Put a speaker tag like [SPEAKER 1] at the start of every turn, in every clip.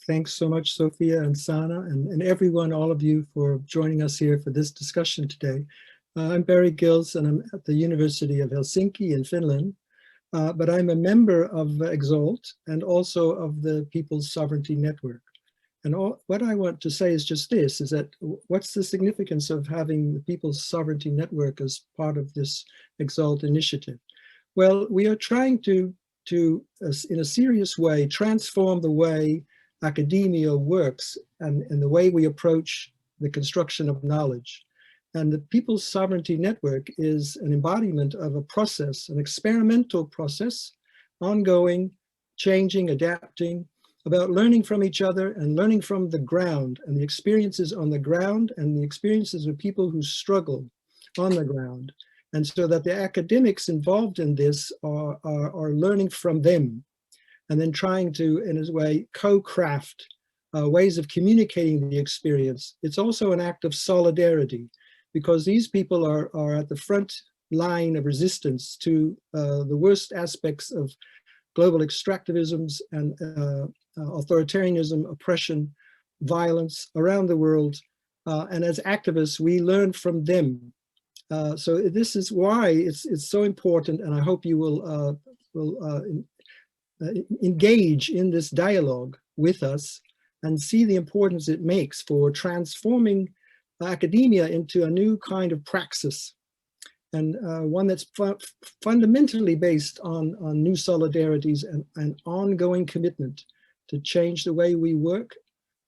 [SPEAKER 1] Thanks so much, Sophia and Sana, and everyone, all of you, for joining us here for this discussion today. I'm Barry Gills, and I'm at the University of Helsinki in Finland, but I'm a member of EXALT and also of the People's Sovereignty Network. And what I want to say is just this, is that what's the significance of having the People's Sovereignty Network as part of this EXALT initiative? Well, we are trying to in a serious way, transform the way academia works and the way we approach the construction of knowledge. And the People's Sovereignty Network is an embodiment of a process, an experimental process, ongoing, changing, adapting, about learning from each other and learning from the ground and the experiences on the ground and the experiences of people who struggle on the ground. And so that the academics involved in this are learning from them and then trying to, in a way, co-craft ways of communicating the experience. It's also an act of solidarity because these people are at the front line of resistance to the worst aspects of global extractivisms and authoritarianism, oppression, violence around the world. And as activists, we learn from them. So this is why it's so important, and I hope you will engage in this dialogue with us and see the importance it makes for transforming academia into a new kind of praxis, and one that's fundamentally based on new solidarities and ongoing commitment to change the way we work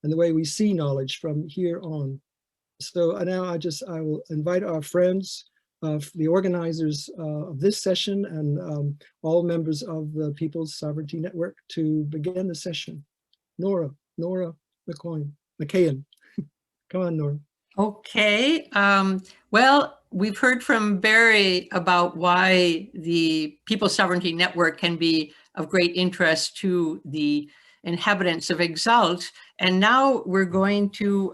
[SPEAKER 1] and the way we see knowledge from here on. So now I will invite our friends, the organizers of this session, and all members of the People's Sovereignty Network to begin the session. Nora McCain. Come on, Nora.
[SPEAKER 2] Okay. Well, we've heard from Barry about why the People's Sovereignty Network can be of great interest to the inhabitants of EXALT. And now we're going to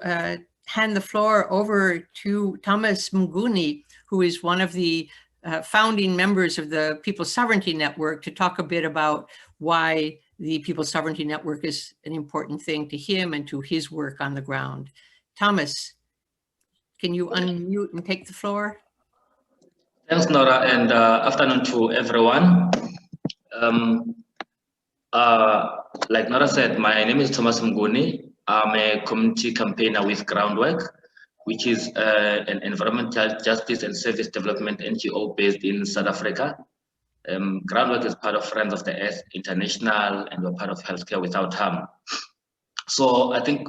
[SPEAKER 2] hand the floor over to Thomas Muguni, who is one of the founding members of the People's Sovereignty Network, to talk a bit about why the People's Sovereignty Network is an important thing to him and to his work on the ground. Thomas, can you unmute and take the floor?
[SPEAKER 3] Thanks, Nora, and afternoon to everyone. Like Nora said, my name is Thomas Muguni. I'm a community campaigner with Groundwork, which is an environmental justice and service development NGO based in South Africa. Groundwork is part of Friends of the Earth International, and we're part of Healthcare Without Harm. So I think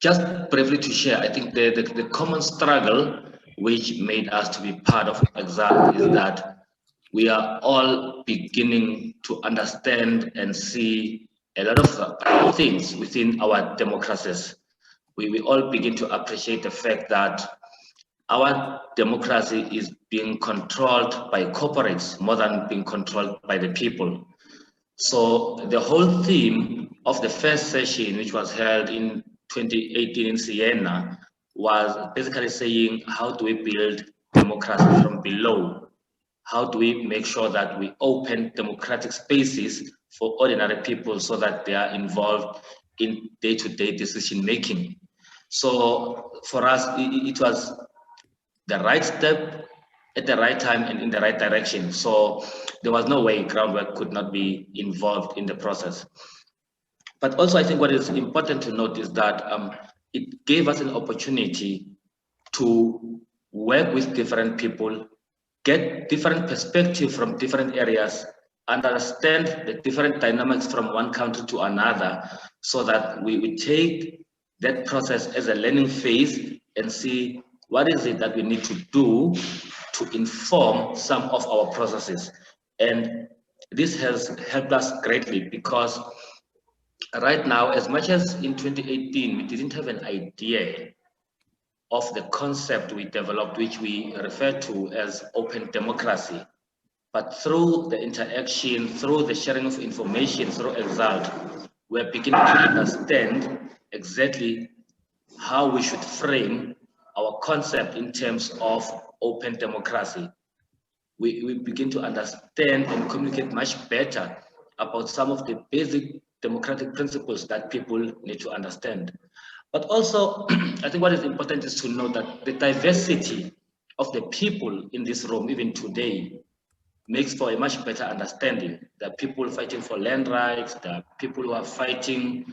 [SPEAKER 3] just briefly to share, I think the common struggle which made us to be part of EXALT is that we are all beginning to understand and see a lot of things within our democracies. We all begin to appreciate the fact that our democracy is being controlled by corporates more than being controlled by the people. So the whole theme of the first session, which was held in 2018 in Siena, was basically saying, how do we build democracy from below? How do we make sure that we open democratic spaces for ordinary people so that they are involved in day-to-day decision making? So for us, it was the right step at the right time and in the right direction. So there was no way Groundwork could not be involved in the process. But also, I think what is important to note is that it gave us an opportunity to work with different people, get different perspectives from different areas, understand the different dynamics from one country to another, so that we take that process as a learning phase and see what is it that we need to do to inform some of our processes. And this has helped us greatly because right now, as much as in 2018, we didn't have an idea of the concept we developed, which we refer to as open democracy. But through the interaction, through the sharing of information, through EXALT, we're beginning to understand exactly how we should frame our concept in terms of open democracy. We begin to understand and communicate much better about some of the basic democratic principles that people need to understand. But also, I think what is important is to know that the diversity of the people in this room, even today, makes for a much better understanding. There are people fighting for land rights, there are people who are fighting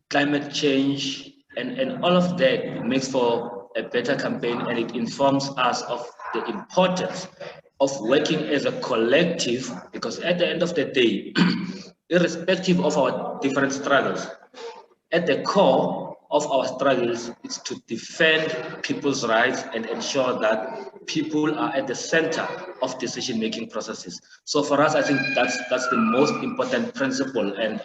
[SPEAKER 3] climate change, and all of that makes for a better campaign, and it informs us of the importance of working as a collective, because at the end of the day, irrespective of our different struggles, at the core of our struggles is to defend people's rights and ensure that people are at the center of decision-making processes. So for us, I think that's the most important principle, and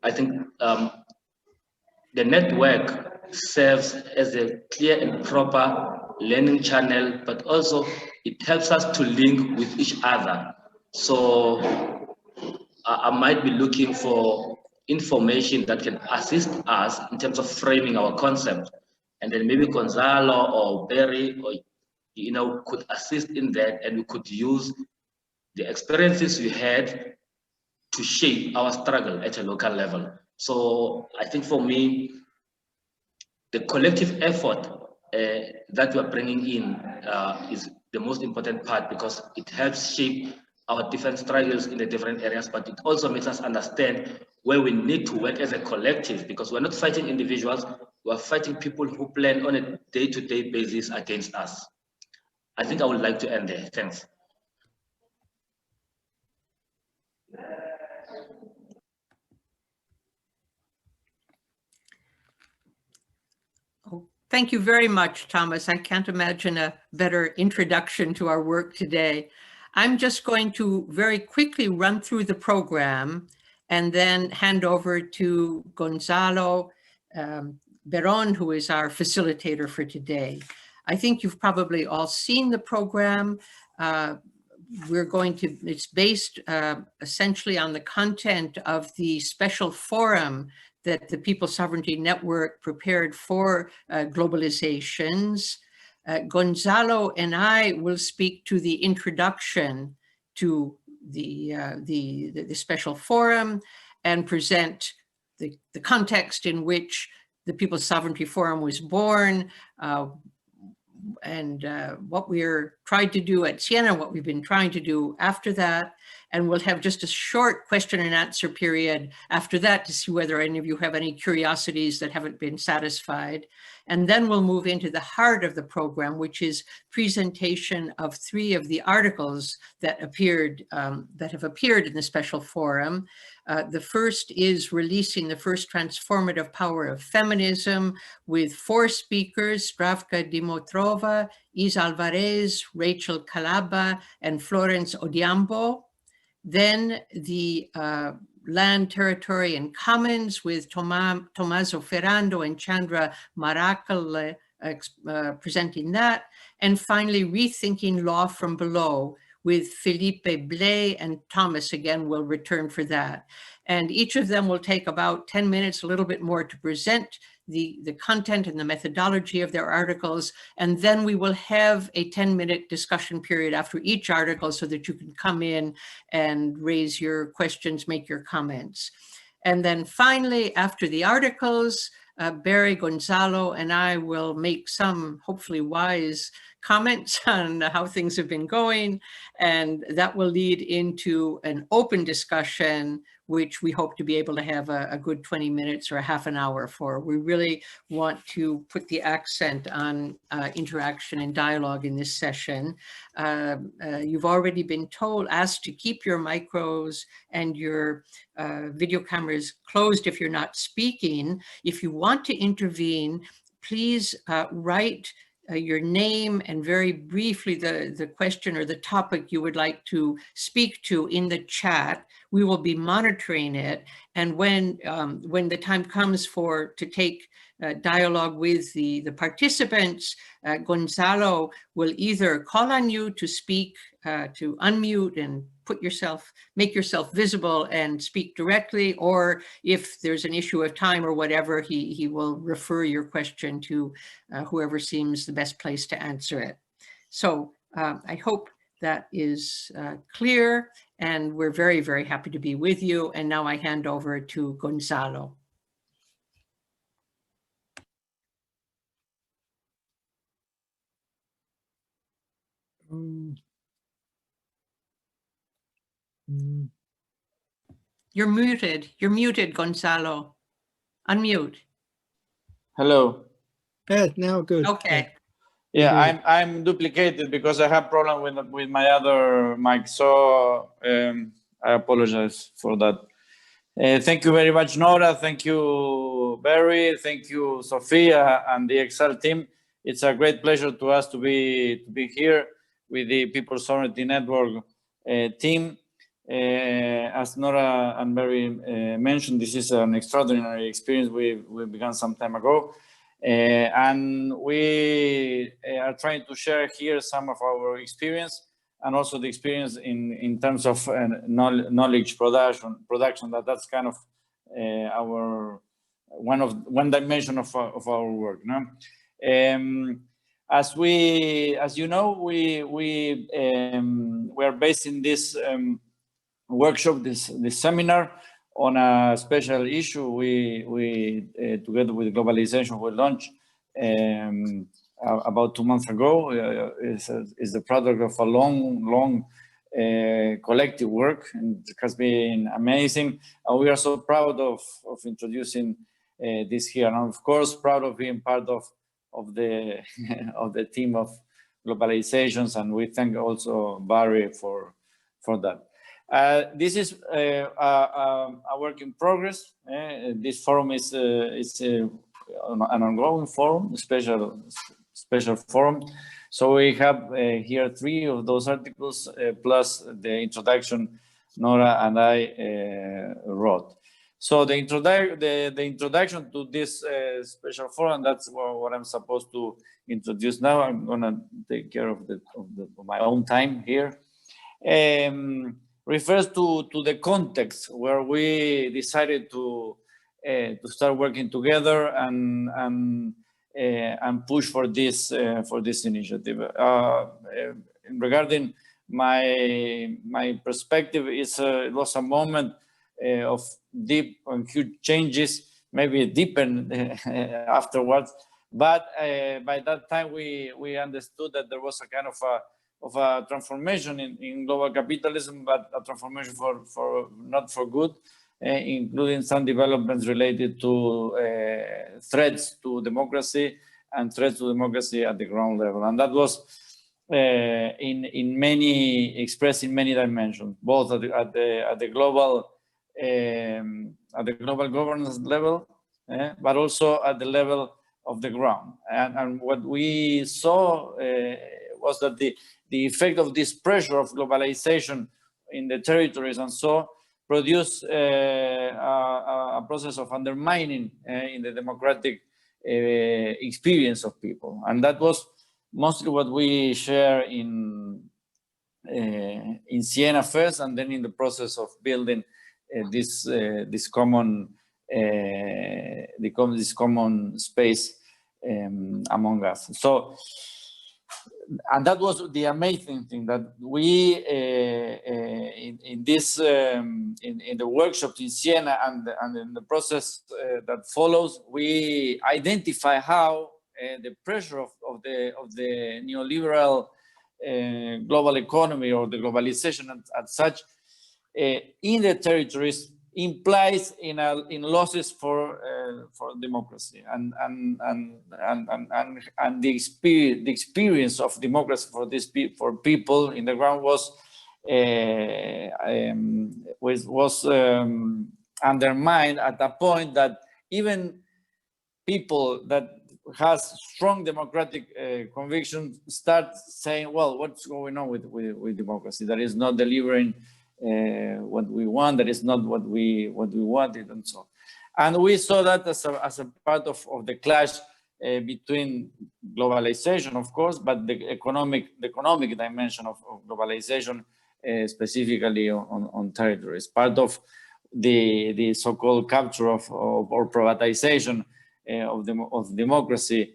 [SPEAKER 3] I think the network serves as a clear and proper learning channel, but also it helps us to link with each other. So I might be looking for information that can assist us in terms of framing our concept, and then maybe Gonzalo or Barry or could assist in that, and we could use the experiences we had to shape our struggle at a local level. So I think for me, the collective effort that we are bringing in is the most important part, because it helps shape our different struggles in the different areas, but it also makes us understand where we need to work as a collective, because we're not fighting individuals, we're fighting people who plan on a day-to-day basis against us. I think I would like to end there. Thanks.
[SPEAKER 2] Thank you very much, Thomas. I can't imagine a better introduction to our work today. I'm just going to very quickly run through the program and then hand over to Gonzalo Beron, who is our facilitator for today. I think you've probably all seen the program. It's based essentially on the content of the special forum that the People's Sovereignty Network prepared for globalizations. Gonzalo and I will speak to the introduction to the special forum and present the context in which the People's Sovereignty Forum was born, and what we're trying to do at Siena, what we've been trying to do after that. And we'll have just a short question and answer period after that to see whether any of you have any curiosities that haven't been satisfied. And then we'll move into the heart of the program, which is presentation of 3 of the articles that have appeared in the special forum. The first is releasing the first transformative power of feminism, with 4 speakers, Zdravka Dimitrova, Isa Alvarez, Rachel Calaba, and Florence Odiambo. Then the Land, Territory, and Commons with Tommaso Ferrando and Chandra Maracal presenting that. And finally, Rethinking Law from Below with Felipe Blay, and Thomas again will return for that. And each of them will take about 10 minutes, a little bit more, to present the content and the methodology of their articles. And then we will have a 10-minute discussion period after each article so that you can come in and raise your questions, make your comments. And then finally, after the articles, Barry, Gonzalo, and I will make some hopefully wise comments on how things have been going, and that will lead into an open discussion, which we hope to be able to have a good 20 minutes or a half an hour for. We really want to put the accent on interaction and dialogue in this session. You've already been asked to keep your micros and your video cameras closed if you're not speaking. If you want to intervene, please write your name and very briefly the question or the topic you would like to speak to in the chat. We will be monitoring it, and when the time comes to take dialogue with the participants, Gonzalo will either call on you to speak, to unmute and make yourself visible and speak directly, or if there's an issue of time or whatever, he will refer your question to whoever seems the best place to answer it. So I hope that is clear, and we're very, very happy to be with you. And now I hand over to Gonzalo. You're muted, Gonzalo. Unmute.
[SPEAKER 4] Hello.
[SPEAKER 1] Yeah, now good.
[SPEAKER 2] Okay.
[SPEAKER 4] Yeah, I'm duplicated because I have problem with my other mic, so I apologize for that. Thank you very much, Nora. Thank you, Barry. Thank you, Sophia and the EXALT team. It's a great pleasure to us to be here with the People's Sovereignty Network team. As Nora and Barry mentioned, this is an extraordinary experience we began some time ago. And we are trying to share here some of our experience and also the experience in terms of knowledge production. That's kind of our one dimension of our work. No? As you know, we are based in this workshop, this seminar, on a special issue we together with Globalization, we launched about 2 months ago. Is the product of a long collective work, and it has been amazing. And we are so proud of introducing this here, and of course proud of being part of the of the team of Globalizations, and we thank also Barry for that. This is a work in progress. This forum is an ongoing forum, special forum. So we have here 3 of those articles plus the introduction Nora and I wrote. So the introduction to this special forum, that's what I'm supposed to introduce now. I'm gonna take care of my own time here. Refers to the context where we decided to start working together and push for this initiative. Regarding my perspective, it was a moment of deep and huge changes, maybe deepened afterwards. But by that time, we understood that there was a kind of a transformation in global capitalism, but a transformation for not for good, including some developments related to threats to democracy and threats to democracy at the ground level. And that was expressed in many dimensions, both at the global governance level, but also at the level of the ground. And what we saw was that the effect of this pressure of globalization in the territories and so produced a process of undermining in the democratic experience of people. And that was mostly what we share in Siena first, and then in the process of building this common space among us. So, and that was the amazing thing, that we in the workshops in Siena and in the process that follows, we identify how the pressure of the neoliberal global economy, or the globalization as such, in the territories implies in losses for democracy, and the experience of democracy for people in the ground was undermined at a point that even people that has strong democratic conviction start saying, well, what's going on with democracy? That is not delivering what we want, that is not what we wanted, and so on. And we saw that as a part of the clash between globalization, of course, but the economic dimension of globalization, specifically on territories, part of the so-called capture of or privatization of democracy,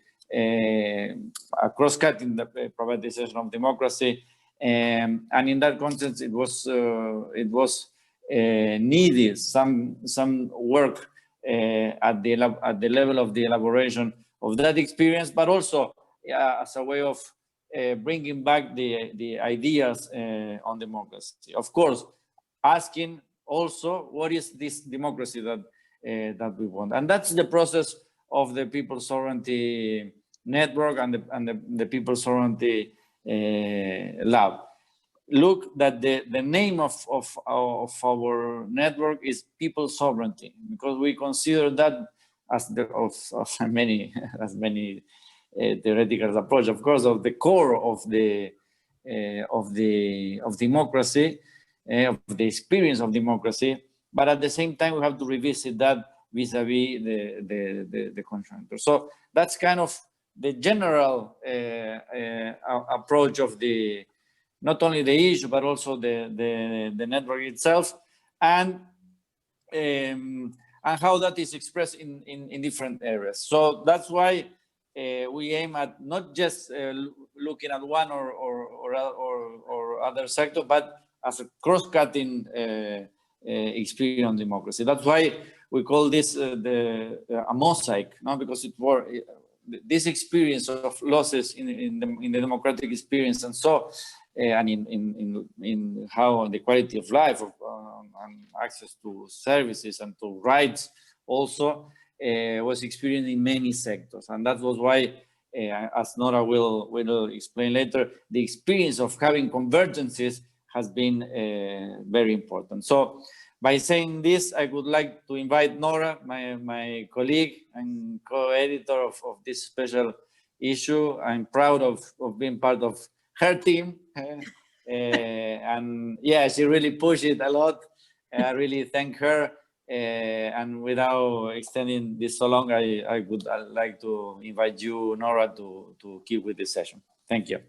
[SPEAKER 4] cross-cutting the privatization of democracy And in that context, it was needed some work at the level of the elaboration of that experience, but also as a way of bringing back the ideas on democracy. Of course, asking also what is this democracy that we want, and that's the process of the People's Sovereignty Network and the People's Sovereignty Lab. Look that the name of our network is People's Sovereignty, because we consider that as many theoretical approach, of course, of the core of democracy, of the experience of democracy. But at the same time, we have to revisit that vis-a-vis the contractor. So that's kind of the general approach of not only the issue, but also the network itself, and how that is expressed in different areas. So that's why we aim at not just looking at one or other sector, but as a cross-cutting experience on democracy. That's why we call this a mosaic, no? Because this experience of losses in the democratic experience, and so and in how the quality of life and access to services and to rights also was experienced in many sectors. And that was why, as Nora will explain later, the experience of having convergences has been very important. So by saying this, I would like to invite Nora, my colleague and co-editor of this special issue. I'm proud of being part of her team. And yeah, she really pushed it a lot. I really thank her. And without extending this so long, I would like to invite you, Nora, to keep with this session. Thank you.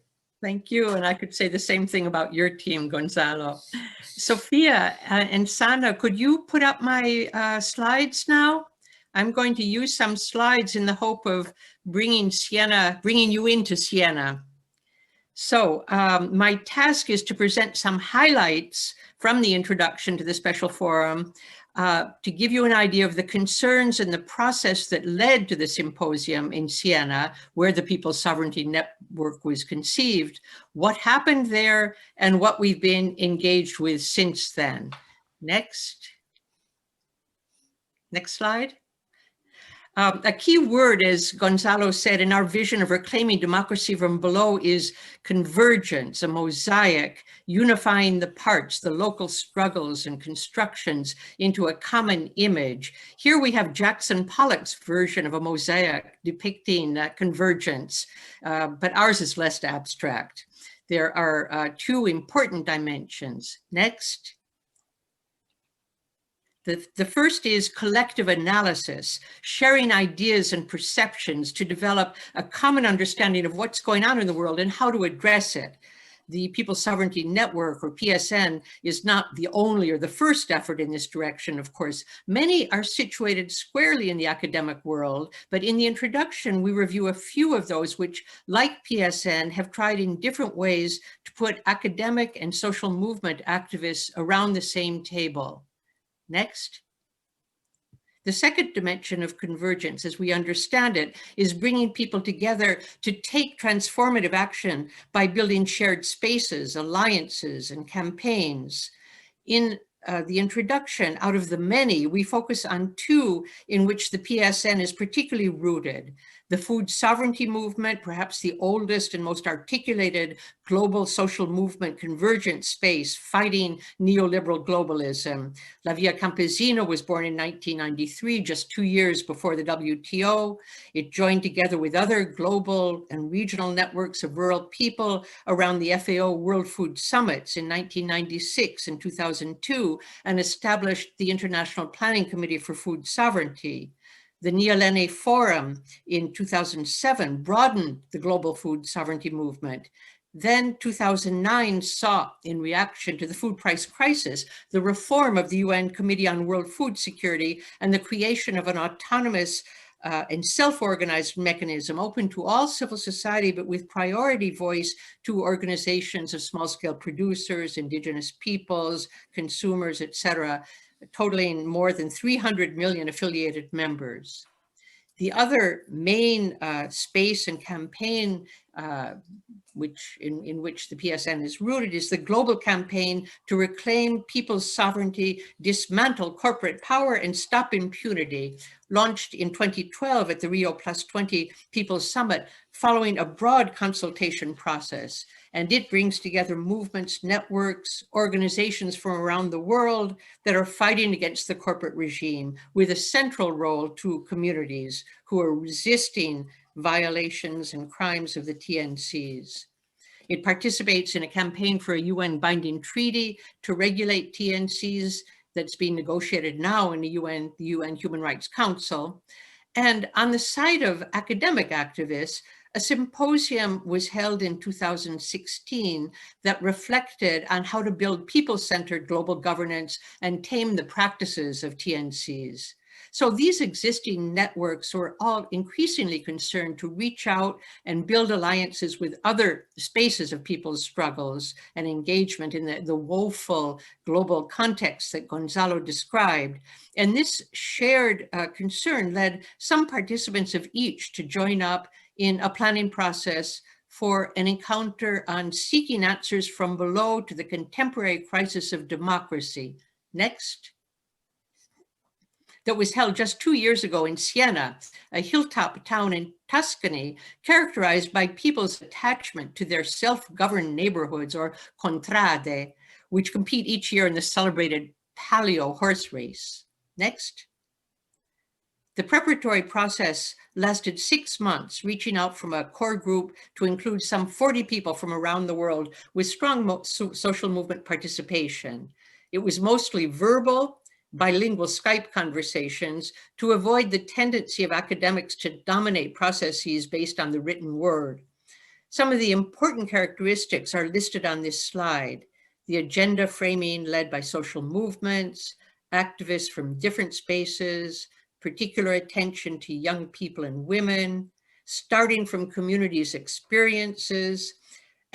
[SPEAKER 2] Thank you. And I could say the same thing about your team, Gonzalo. Sophia and Sana, could you put up my slides now? I'm going to use some slides in the hope of bringing you into Siena. So my task is to present some highlights from the introduction to the special forum to give you an idea of the concerns and the process that led to the symposium in Siena, where the People's Sovereignty Network was conceived, what happened there, and what we've been engaged with since then. Next slide. A key word, as Gonzalo said, in our vision of reclaiming democracy from below is convergence, a mosaic, unifying the parts, the local struggles and constructions into a common image. Here we have Jackson Pollock's version of a mosaic depicting convergence, but ours is less abstract. There are two important dimensions. Next. The first is collective analysis, sharing ideas and perceptions to develop a common understanding of what's going on in the world and how to address it. The People's Sovereignty Network, or PSN, is not the only or the first effort in this direction, of course. Many are situated squarely in the academic world, but in the introduction, we review a few of those which, like PSN, have tried in different ways to put academic and social movement activists around the same table. Next. The second dimension of convergence, as we understand it, is bringing people together to take transformative action by building shared spaces, alliances, and campaigns. In the introduction, out of the many, we focus on two in which the PSN is particularly rooted. The food sovereignty movement, perhaps the oldest and most articulated global social movement convergent space fighting neoliberal globalism. La Via Campesina was born in 1993, just 2 years before the WTO. It joined together with other global and regional networks of rural people around the FAO World Food Summits in 1996 and 2002, and established the International Planning Committee for Food Sovereignty. The Nyalene Forum in 2007 broadened the global food sovereignty movement. Then 2009 saw, in reaction to the food price crisis, the reform of the UN Committee on World Food Security and the creation of an autonomous and self-organized mechanism open to all civil society, but with priority voice to organizations of small-scale producers, indigenous peoples, consumers, etc., totaling more than 300 million affiliated members. The other main space and campaign in which the PSN is rooted is the global campaign to reclaim people's sovereignty, dismantle corporate power, and stop impunity, launched in 2012 at the Rio+20 People's Summit following a broad consultation process. And it brings together movements, networks, organizations from around the world that are fighting against the corporate regime, with a central role to communities who are resisting violations and crimes of the TNCs. It participates in a campaign for a UN binding treaty to regulate TNCs that's being negotiated now in the UN Human Rights Council. And on the side of academic activists, a symposium was held in 2016 that reflected on how to build people-centered global governance and tame the practices of TNCs. So these existing networks were all increasingly concerned to reach out and build alliances with other spaces of people's struggles and engagement in the woeful global context that Gonzalo described. And this shared concern led some participants of each to join up in a planning process for an encounter on seeking answers from below to the contemporary crisis of democracy. Next. That was held just 2 years ago in Siena, a hilltop town in Tuscany, characterized by people's attachment to their self-governed neighborhoods, or contrade, which compete each year in the celebrated Palio horse race. Next. The preparatory process lasted 6 months, reaching out from a core group to include some 40 people from around the world with strong social movement participation. It was mostly verbal, bilingual Skype conversations to avoid the tendency of academics to dominate processes based on the written word. Some of the important characteristics are listed on this slide. The agenda framing led by social movements, activists from different spaces, particular attention to young people and women, starting from communities' experiences,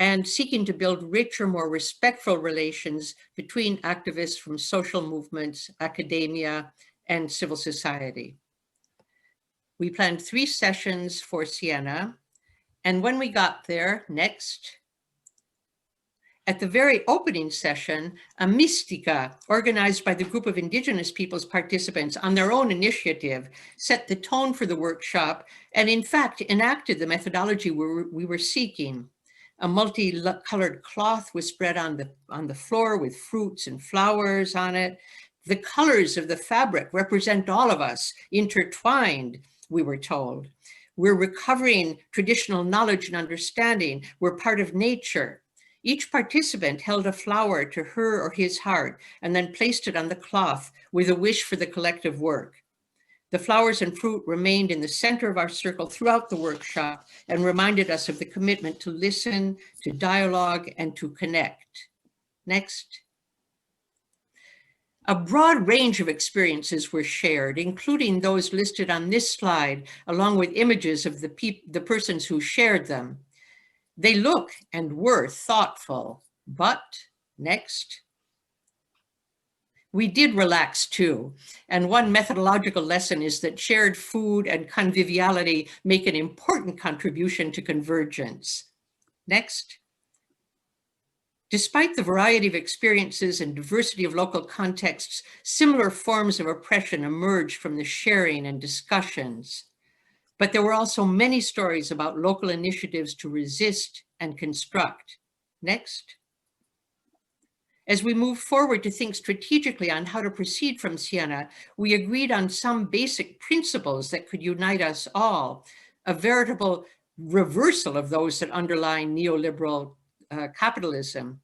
[SPEAKER 2] and seeking to build richer, more respectful relations between activists from social movements, academia, and civil society. We planned 3 sessions for Siena, and when we got there, next, at the very opening session, a mystica organized by the group of indigenous peoples participants on their own initiative set the tone for the workshop and in fact enacted the methodology we were seeking. A multicolored cloth was spread on the floor with fruits and flowers on it. The colors of the fabric represent all of us, intertwined, we were told. We're recovering traditional knowledge and understanding. We're part of nature. Each participant held a flower to her or his heart and then placed it on the cloth with a wish for the collective work. The flowers and fruit remained in the center of our circle throughout the workshop and reminded us of the commitment to listen, to dialogue, and to connect. Next. A broad range of experiences were shared, including those listed on this slide, along with images of the persons who shared them. They look and were thoughtful, but next. We did relax too, and one methodological lesson is that shared food and conviviality make an important contribution to convergence. Next. Despite the variety of experiences and diversity of local contexts, similar forms of oppression emerged from the sharing and discussions. But there were also many stories about local initiatives to resist and construct. Next. As we moved forward to think strategically on how to proceed from Siena, we agreed on some basic principles that could unite us all, a veritable reversal of those that underline neoliberal capitalism.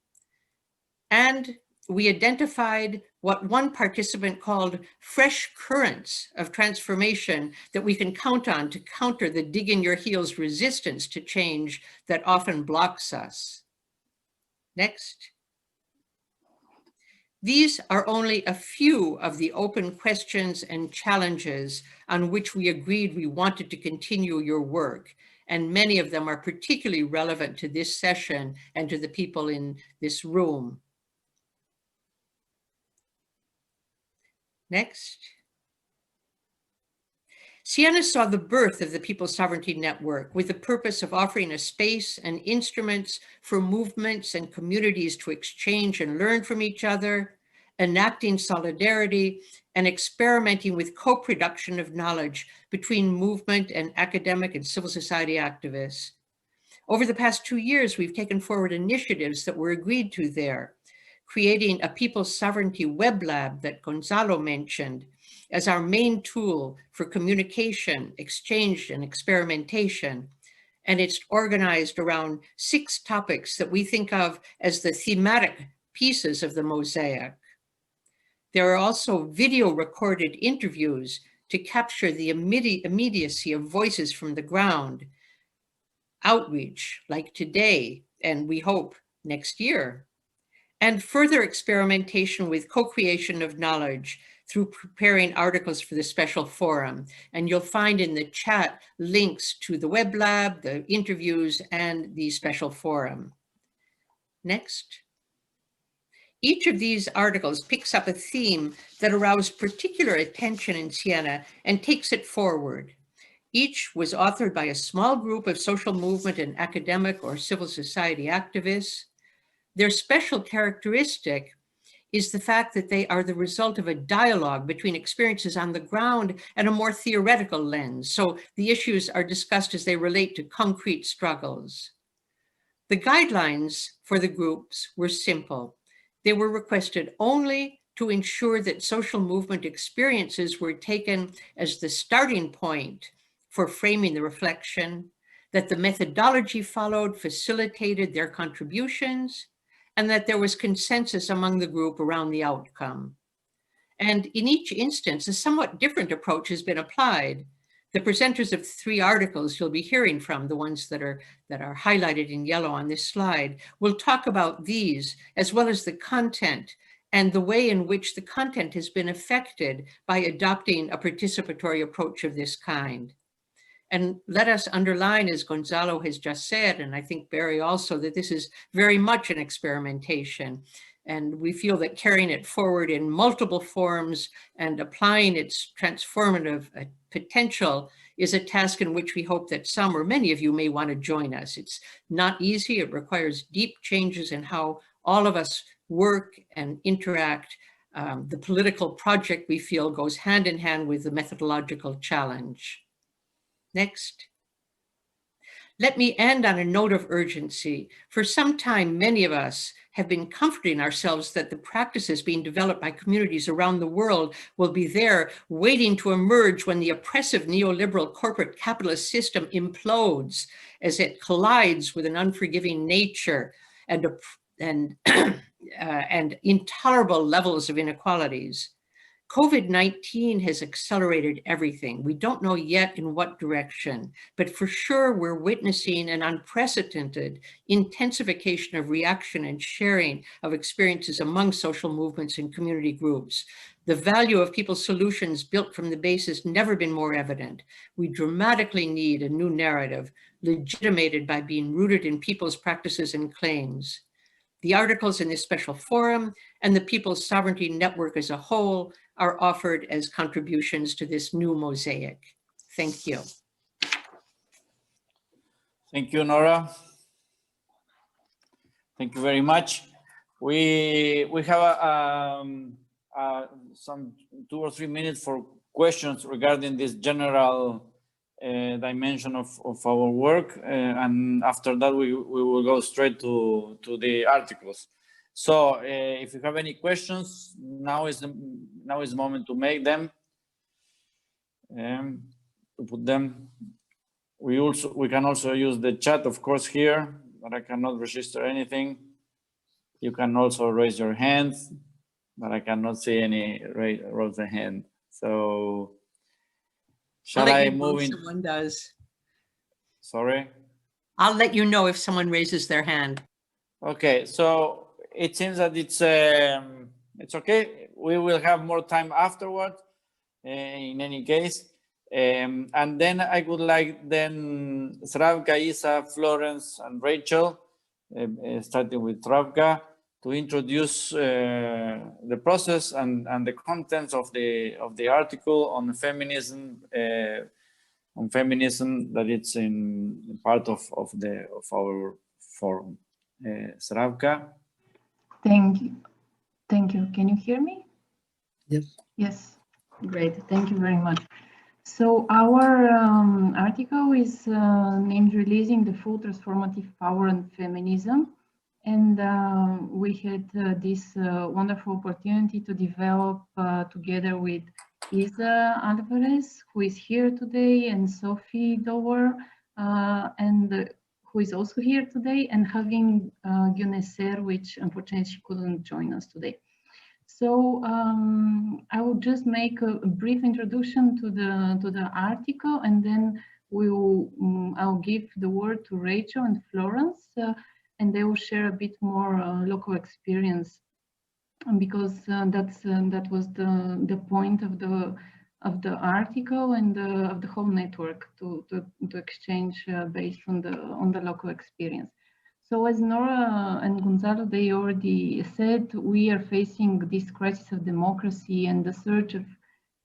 [SPEAKER 2] And we identified what one participant called fresh currents of transformation that we can count on to counter the dig in your heels resistance to change that often blocks us. Next. These are only a few of the open questions and challenges on which we agreed we wanted to continue your work, and many of them are particularly relevant to this session and to the people in this room. Next. Siena saw the birth of the People's Sovereignty Network with the purpose of offering a space and instruments for movements and communities to exchange and learn from each other, enacting solidarity, and experimenting with co-production of knowledge between movement and academic and civil society activists. Over the past 2 years, we've taken forward initiatives that were agreed to there, creating a People's Sovereignty web lab that Gonzalo mentioned as our main tool for communication, exchange, and experimentation. And it's organized around 6 topics that we think of as the thematic pieces of the mosaic. There are also video recorded interviews to capture the immediacy of voices from the ground, outreach like today, and we hope next year, and further experimentation with co-creation of knowledge through preparing articles for the special forum. And you'll find in the chat links to the web lab, the interviews, and the special forum. Next. Each of these articles picks up a theme that aroused particular attention in Siena and takes it forward. Each was authored by a small group of social movement and academic or civil society activists. Their special characteristic is the fact that they are the result of a dialogue between experiences on the ground and a more theoretical lens. So the issues are discussed as they relate to concrete struggles. The guidelines for the groups were simple. They were requested only to ensure that social movement experiences were taken as the starting point for framing the reflection, that the methodology followed facilitated their contributions, and that there was consensus among the group around the outcome. And in each instance, a somewhat different approach has been applied. The presenters of 3 articles you'll be hearing from, the ones that are highlighted in yellow on this slide, will talk about these, as well as the content and the way in which the content has been affected by adopting a participatory approach of this kind. And let us underline, as Gonzalo has just said, and I think Barry also, that this is very much an experimentation. And we feel that carrying it forward in multiple forms and applying its transformative potential is a task in which we hope that some or many of you may want to join us. It's not easy. It requires deep changes in how all of us work and interact. The political project, we feel, goes hand in hand with the methodological challenge. Next. Let me end on a note of urgency. For some time, many of us have been comforting ourselves that the practices being developed by communities around the world will be there waiting to emerge when the oppressive neoliberal corporate capitalist system implodes as it collides with an unforgiving nature and intolerable levels of inequalities. COVID-19 has accelerated everything. We don't know yet in what direction, but for sure we're witnessing an unprecedented intensification of reaction and sharing of experiences among social movements and community groups. The value of people's solutions built from the base has never been more evident. We dramatically need a new narrative legitimated by being rooted in people's practices and claims. The articles in this special forum and the People's Sovereignty Network as a whole are offered as contributions to this new mosaic. Thank you.
[SPEAKER 4] Thank you, Nora. Thank you very much. We have some 2 or 3 minutes for questions regarding this general dimension of our work, and after that we will go straight to the articles. So if you have any questions, now is the moment to make them, to put them. We can also use the chat, of course, here, but I cannot register anything. You can also raise your hands, but I cannot see any raise the hand. So shall I move in?
[SPEAKER 2] Someone does.
[SPEAKER 4] Sorry?
[SPEAKER 2] I'll let you know if someone raises their hand.
[SPEAKER 4] Okay, so it seems that it's it's okay. We will have more time afterward, in any case. And then I would like then Zdravka, Isa, Florence, and Rachel, starting with Zdravka, to introduce the process and the contents of the article on feminism, that it's in part of our forum. Zdravka.
[SPEAKER 5] Thank you. Thank you. Can you hear me?
[SPEAKER 1] Yes.
[SPEAKER 5] Yes. Great. Thank you very much. So our article is named Releasing the Full Transformative Power and Feminism. And we had this wonderful opportunity to develop together with Isa Alvarez, who is here today, and Sophie Dower, and who is also here today, and having Guneser, which unfortunately she couldn't join us today. So I will just make a brief introduction to the article, and then I'll give the word to Rachel and Florence, and they will share a bit more local experience, because that was the point of the article and of the whole network to exchange based on the local experience. So as Nora and Gonzalo, they already said, we are facing this crisis of democracy and the surge of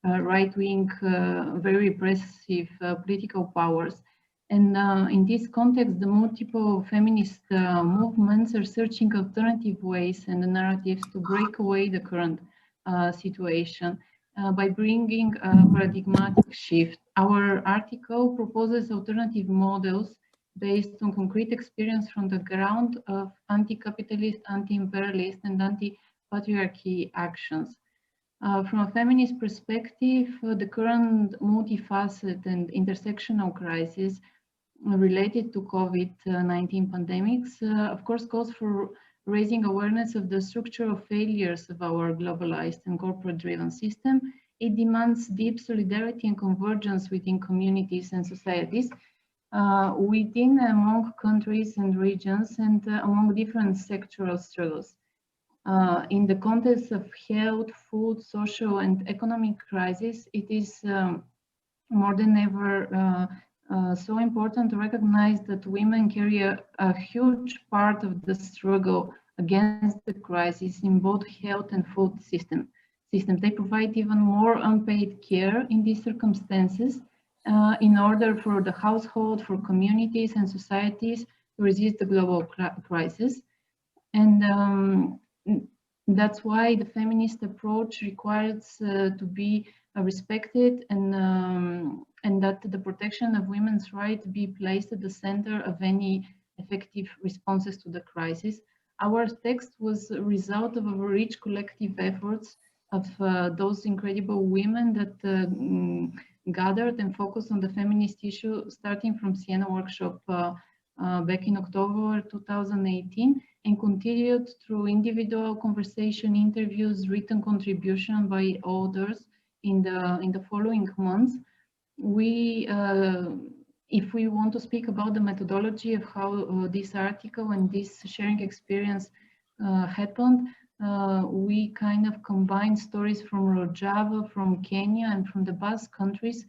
[SPEAKER 5] right-wing, very repressive political powers. And in this context, the multiple feminist movements are searching alternative ways and narratives to break away the current situation by bringing a paradigmatic shift. Our article proposes alternative models based on concrete experience from the ground of anti-capitalist, anti-imperialist, and anti-patriarchy actions. From a feminist perspective, the current multifaceted and intersectional crisis related to COVID-19 pandemics, of course, calls for raising awareness of the structural failures of our globalized and corporate-driven system. It demands deep solidarity and convergence within communities and societies, within, among countries and regions, and among different sectoral struggles. In the context of health, food, social, and economic crisis, it is more than ever so important to recognize that women carry a huge part of the struggle against the crisis in both health and food systems. They provide even more unpaid care in these circumstances in order for the household, for communities and societies to resist the global crisis. And that's why the feminist approach requires to be respected, and that the protection of women's rights be placed at the center of any effective responses to the crisis. Our text was a result of our rich collective efforts of those incredible women that gathered and focused on the feminist issue, starting from Siena workshop back in October 2018, and continued through individual conversation, interviews, written contribution by authors in the following months. We, if we want to speak about the methodology of how this article and this sharing experience happened, we kind of combined stories from Rojava, from Kenya, and from the Basque countries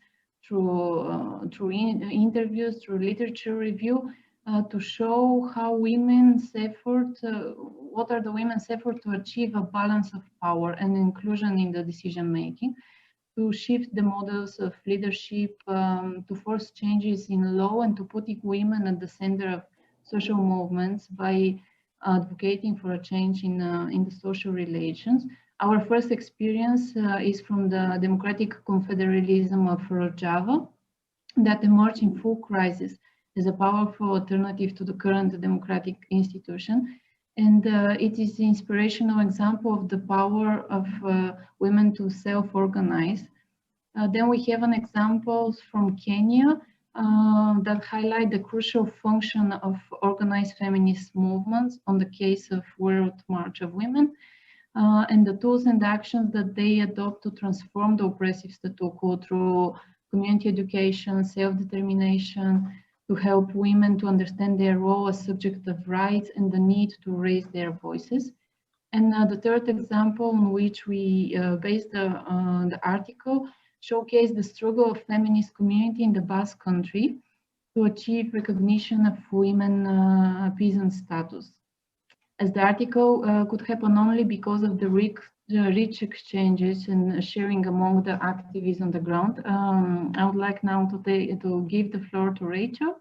[SPEAKER 5] through interviews, through literature review, to show how women's effort, what are the women's effort to achieve a balance of power and inclusion in the decision making, to shift the models of leadership, to force changes in law, and to put women at the center of social movements by advocating for a change in the social relations. Our first experience is from the democratic confederalism of Rojava that emerged in full crisis as a powerful alternative to the current democratic institution. And it is the inspirational example of the power of women to self-organize. Then we have an examples from Kenya that highlight the crucial function of organized feminist movements on the case of World March of Women, and the tools and actions that they adopt to transform the oppressive status quo through community education, self-determination, to help women to understand their role as subject of rights and the need to raise their voices. And the third example on which we based the article showcased the struggle of feminist community in the Basque Country to achieve recognition of women peasant status. As the article could happen only because of the rich exchanges and sharing among the activists on the ground, I would like now to give the floor to Rachel,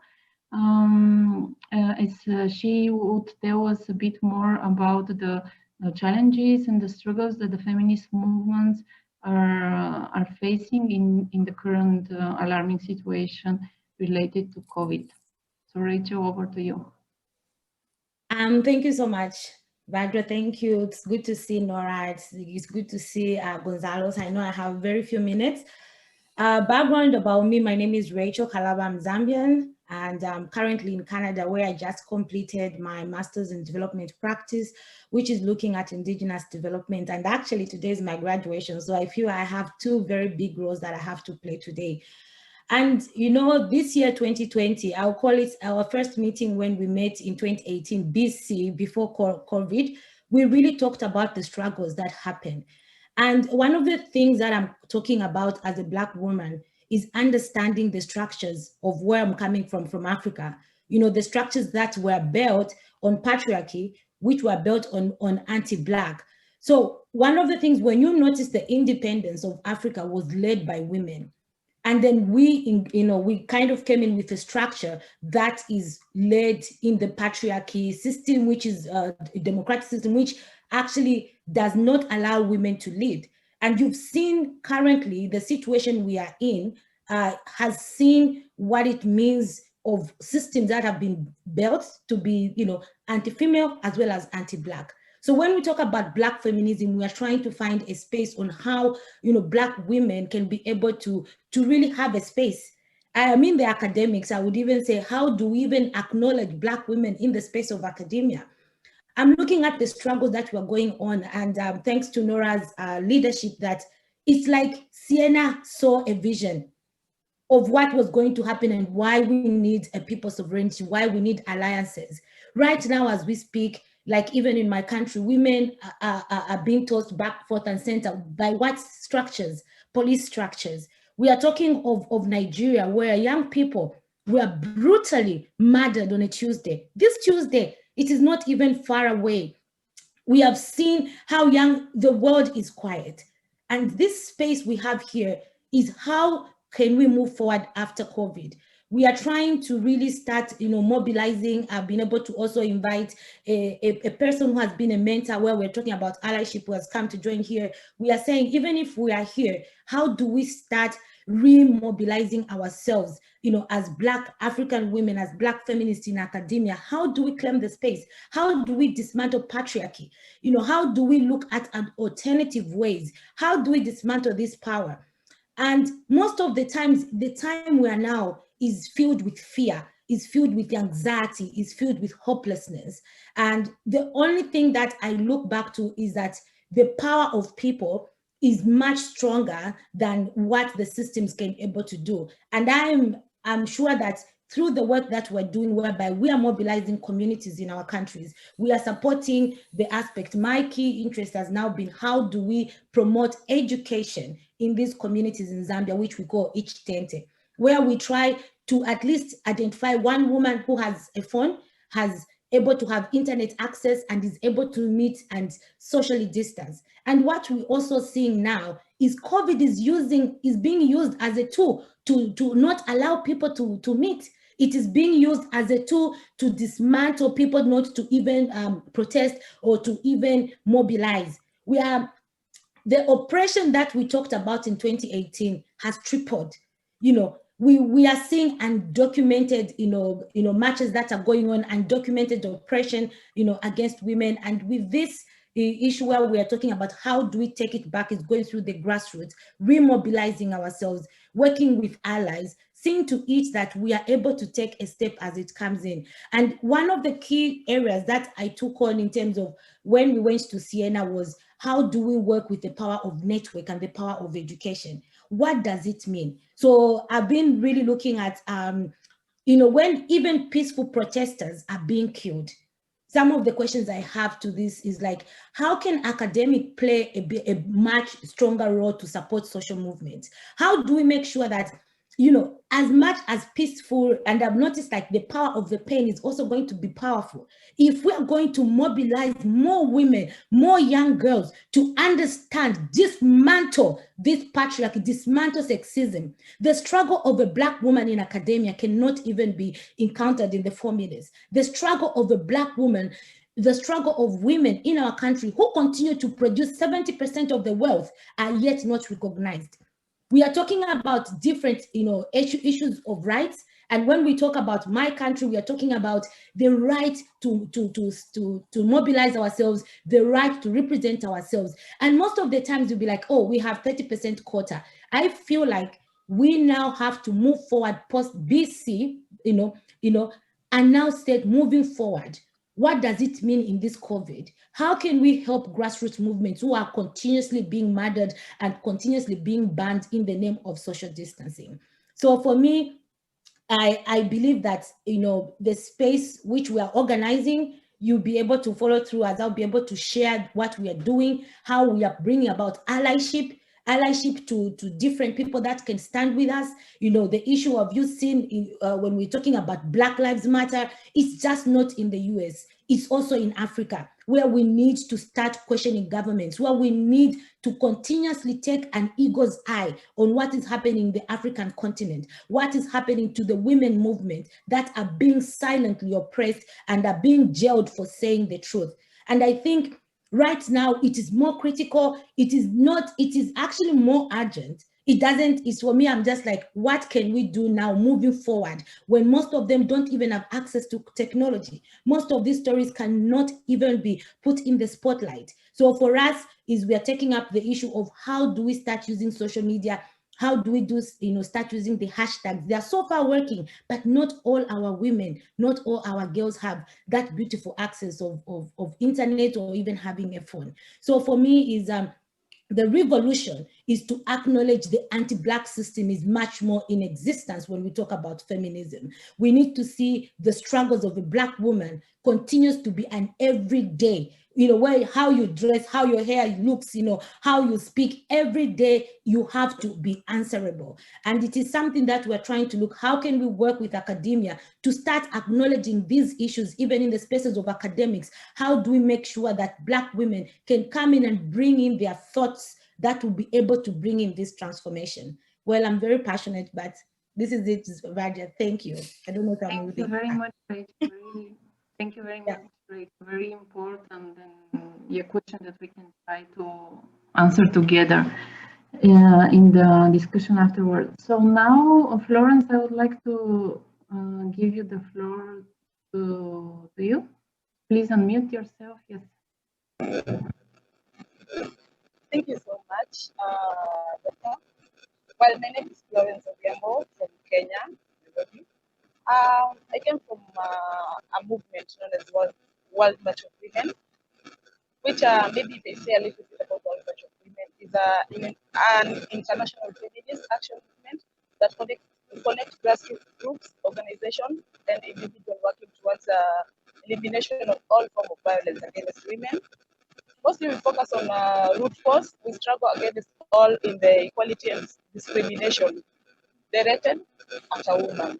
[SPEAKER 5] as she would tell us a bit more about the challenges and the struggles that the feminist movements are facing in the current alarming situation related to COVID. So Rachel, over to you.
[SPEAKER 6] Thank you so much, Badra. Thank you. It's good to see Nora. It's good to see Gonzalo's. I know I have very few minutes. Background about me, my name is Rachel Kalaba. I'm Zambian, and I'm currently in Canada, where I just completed my Master's in Development Practice, which is looking at Indigenous development. And actually today is my graduation, so I feel I have two very big roles that I have to play today. And you know, this year, 2020, I'll call it our first meeting when we met in 2018, BC, before COVID, we really talked about the struggles that happened. And one of the things that I'm talking about as a Black woman is understanding the structures of where I'm coming from Africa. You know, the structures that were built on patriarchy, which were built on anti-Black. So one of the things, when you notice the independence of Africa was led by women. And then we kind of came in with a structure that is led in the patriarchy system, which is a democratic system, which actually does not allow women to lead. And you've seen currently the situation we are in has seen what it means of systems that have been built to be, anti-female as well as anti-Black. So when we talk about Black feminism, we are trying to find a space on how, Black women can be able to really have a space. I mean, the academics, I would even say, how do we even acknowledge Black women in the space of academia? I'm looking at the struggles that were going on, and thanks to Nora's leadership, that it's like Siena saw a vision of what was going to happen and why we need a people sovereignty, why we need alliances. Right now, as we speak, like even in my country, women are being tossed back, forth and center by what structures? Police structures. We are talking of Nigeria, where young people were brutally murdered on a Tuesday. This Tuesday, it is not even far away. We have seen how the world is quiet. And this space we have here is how can we move forward after COVID? We are trying to really start, mobilizing. I've been able to also invite a person who has been a mentor, where we're talking about allyship, who has come to join here. We are saying, even if we are here, how do we start re-mobilizing ourselves, as Black African women, as Black feminists in academia? How do we claim the space? How do we dismantle patriarchy? How do we look at alternative ways? How do we dismantle this power? And most of the times, the time we are now is filled with fear, is filled with anxiety, is filled with hopelessness. And the only thing that I look back to is that the power of people is much stronger than what the systems can able to do. And I'm sure that through the work that we're doing, whereby we are mobilizing communities in our countries, we are supporting the aspect. My key interest has now been, how do we promote education in these communities in Zambia, which we call Ichitente, where we try to at least identify one woman who has a phone, has able to have internet access, and is able to meet and socially distance. And what we're also seeing now is COVID is being used as a tool to not allow people to meet. It is being used as a tool to dismantle people, not to even protest or to even mobilize. The oppression that we talked about in 2018 has tripled. We are seeing undocumented, marches that are going on, undocumented oppression, against women. And with this issue where we are talking about how do we take it back, is going through the grassroots, remobilizing ourselves, working with allies, seeing to it that we are able to take a step as it comes in. And one of the key areas that I took on in terms of when we went to Siena was, how do we work with the power of network and the power of education? What does it mean? So I've been really looking at, when even peaceful protesters are being killed. some of the questions I have to this is like, how can academic play a much stronger role to support social movements? How do we make sure that, you know, as much as peaceful, and I've noticed like the power of the pen is also going to be powerful. If we're going to mobilize more women, more young girls to understand, dismantle this patriarchy, dismantle sexism, the struggle of a Black woman in academia cannot even be encountered in the 4 minutes. The struggle of a Black woman, the struggle of women in our country who continue to produce 70% of the wealth are yet not recognized. We are talking about different, you know, issues of rights. And when we talk about my country, we are talking about the right to mobilize ourselves, the right to represent ourselves. And most of the times you'll be like, oh, we have 30% quota. I feel like we now have to move forward post BC, you know, and now start moving forward. What does it mean in this COVID? How can we help grassroots movements who are continuously being murdered and continuously being banned in the name of social distancing? So for me, I believe that, you know, the space which we are organizing, you'll be able to follow through, as I'll be able to share what we are doing, how we are bringing about allyship to different people that can stand with us. You know, the issue of you seeing when we're talking about Black Lives Matter, it's just not in the US, it's also in Africa, where we need to start questioning governments, where we need to continuously take an eagle's eye on what is happening in the African continent, what is happening to the women movement that are being silently oppressed and are being jailed for saying the truth. And I think right now, it is more critical. It is actually more urgent. It's for me, I'm just like, what can we do now moving forward when most of them don't even have access to technology? Most of these stories cannot even be put in the spotlight. So for us, we are taking up the issue of how do we start using social media? How do we start using the hashtags? They are so far working, but not all our women, not all our girls have that beautiful access of internet or even having a phone. So for me, the revolution is to acknowledge the anti-Black system is much more in existence when we talk about feminism. We need to see the struggles of a Black woman continues to be an everyday, you know, how you dress, how your hair looks, you know, how you speak, every day you have to be answerable. And it is something that we're trying to look, how can we work with academia to start acknowledging these issues, even in the spaces of academics? How do we make sure that Black women can come in and bring in their thoughts that will be able to bring in this transformation? Well, I'm very passionate, but this is it, Raja. Thank you. I don't know if I'm
[SPEAKER 5] Thank you very much, Rachel. Thank you very much, Rachel. Very important and your question that we can try to answer together in the discussion afterwards. So now, Florence, I would like to give you the floor to you. Please unmute yourself. Yes.
[SPEAKER 7] Thank you so much, Doctor. Well, my name is Florence Obiambo from Kenya, Nairobi. I came from a movement known as World March of Women, which maybe if I say a little bit about World March of Women, is an international feminist action movement that connects grassroots groups, organizations, and individuals working towards elimination of all forms of violence against women. Mostly we focus on root cause. We struggle against all in the equality and discrimination directed at a woman.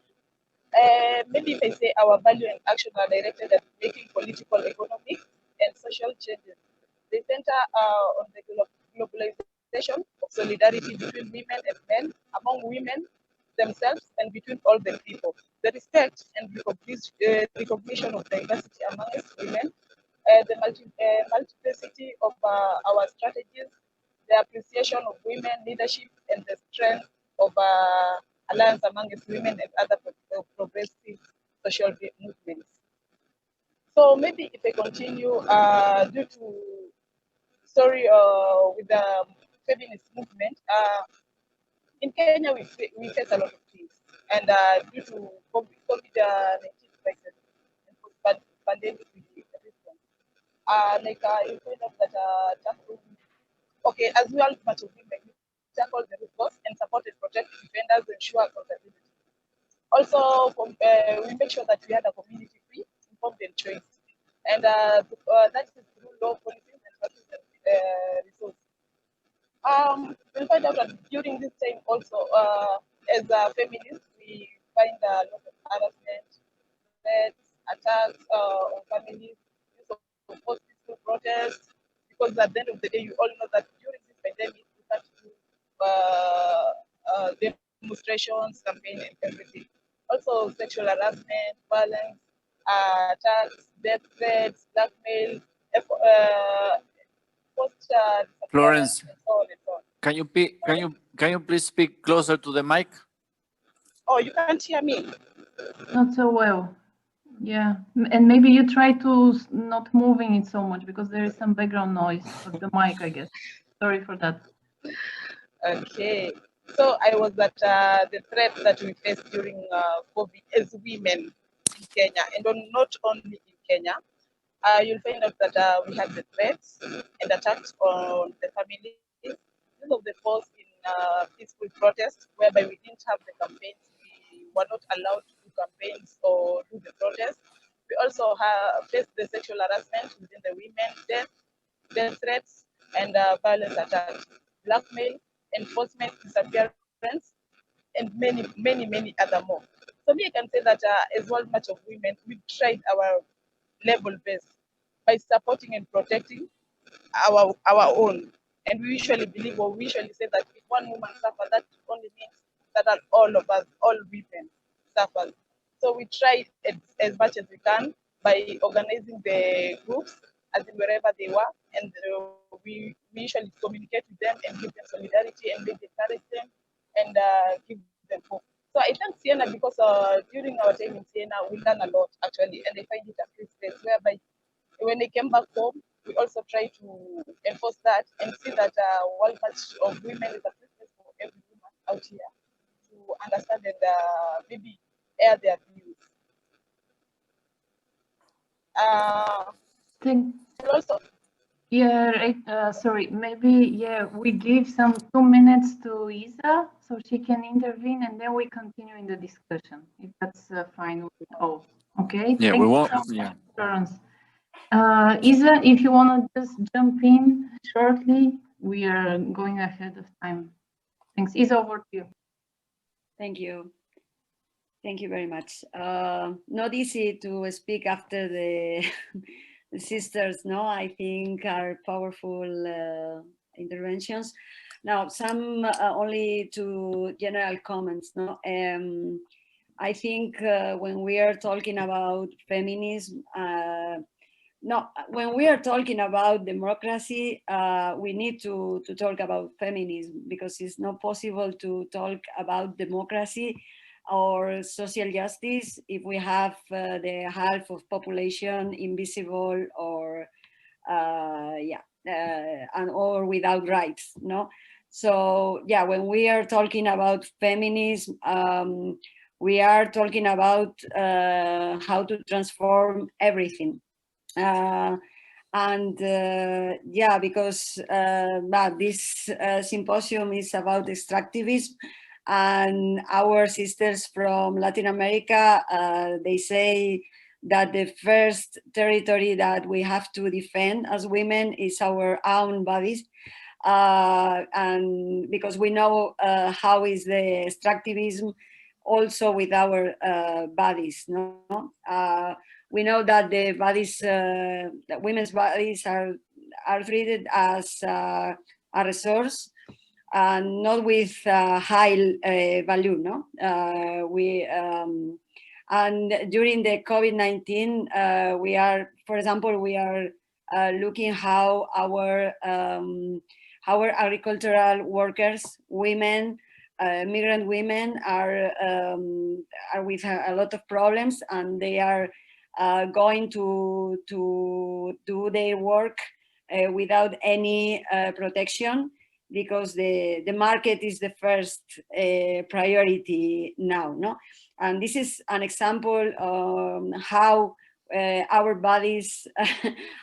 [SPEAKER 7] Maybe if I say our value and action are directed at making political, economic, and social changes. They center on the globalization of solidarity between women and men, among women themselves, and between all the people. The respect and recognition of diversity amongst women, the multiplicity of our strategies, the appreciation of women leadership, and the strength of alliance amongst women and other progressive social movements. So maybe if I continue, due to with the feminist movement, in Kenya we face a lot of things, and due to COVID-19 crisis and pandemic response, you find out that okay, as well much of women tackle the root cause and support and protect defenders to ensure accountability. Also, we make sure that we had a community free, informed and choice. and that is through law, policies, and practices and resources. We'll find out that during this time also, as a feminist, we find a lot of harassment, threats, attacks on families, use of peaceful protests, because at the end of the day, you all know that during this pandemic, we had to do demonstrations, campaign, and everything. Also, sexual harassment, violence, attacks, death threats, blackmail,
[SPEAKER 4] Florence,
[SPEAKER 7] and so on and so on.
[SPEAKER 4] can you please speak closer to the mic?
[SPEAKER 7] Oh, you can't hear me?
[SPEAKER 5] Not so well. Yeah, and maybe you try to not moving it so much because there is some background noise of the mic, I guess. Sorry for that.
[SPEAKER 7] Okay. So I was at the threat that we faced during COVID as women in Kenya, and not only in Kenya. You'll find out that we had the threats and attacks on the families. This of the force in peaceful protest, whereby we didn't have the campaigns. We were not allowed to do campaigns or do the protests. We also faced the sexual harassment within the women, death threats, and violence attacks, blackmail, enforcement, disappearance, and many other more. So me, I can say that as World March of Women, we've tried our level best by supporting and protecting our own. And we usually believe, or we usually say that if one woman suffers, that only means that all of us, all women, suffer. So we try as much as we can by organizing the groups as in wherever they were, and we usually communicate with them and give them solidarity and maybe encourage them and give them hope. So I thank Siena because during our time in Siena, we learn a lot actually, and I find it a free space whereby when they came back home, we also try to enforce that and see that World March of Women is a free space for every woman out here to understand and maybe air their views. Also,
[SPEAKER 5] yeah, right, sorry, maybe, we give some 2 minutes to Isa so she can intervene, and then we continue in the discussion, if that's fine with all. Okay?
[SPEAKER 4] Yeah,
[SPEAKER 5] Thank
[SPEAKER 4] we won't,
[SPEAKER 5] so much,
[SPEAKER 4] yeah.
[SPEAKER 5] Florence. Isa, if you want to just jump in shortly, we are going ahead of time. Thanks. Isa, over to you.
[SPEAKER 8] Thank you. Thank you very much. Not easy to speak after the, the sisters, no, I think are powerful interventions. Now, some only to general comments, no. I think when we are talking about feminism, when we are talking about democracy, we need to talk about feminism, because it's not possible to talk about democracy or social justice if we have the half of population invisible or or without rights, no. So yeah, when we are talking about feminism, we are talking about how to transform everything. Yeah, because this symposium is about extractivism, and our sisters from Latin America, they say that the first territory that we have to defend as women is our own bodies, and because we know how is the extractivism also with our bodies, no? We know that the bodies, that women's bodies are treated as a resource and not with high value, no? And during the COVID-19, we are, for example, we are looking how our agricultural workers, women, migrant women are with a lot of problems, and they are going to do their work without any protection, because the market is the first priority now, no? And this is an example how our bodies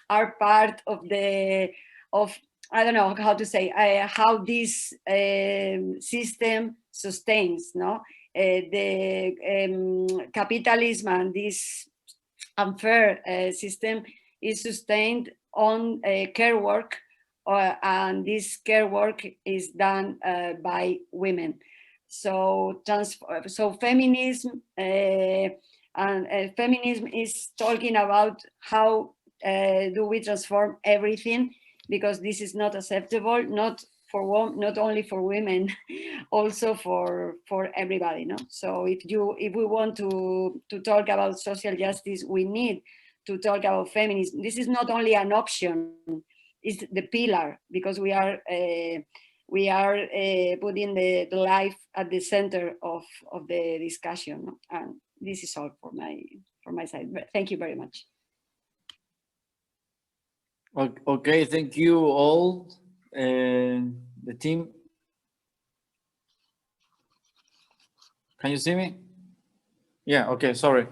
[SPEAKER 8] are part of I don't know how to say, how this system sustains, no? The capitalism and this unfair system is sustained on care work, and this care work is done by women. So feminism feminism is talking about how do we transform everything, because this is not acceptable, not only for women, also for everybody. No, so if we want to talk about social justice, we need to talk about feminism. This is not only an option; it's the pillar, because we are putting the life at the center of the discussion. No? And this is all for my side. But thank you very much.
[SPEAKER 4] Okay, thank you all, the team. Can you see me? Yeah, okay, sorry.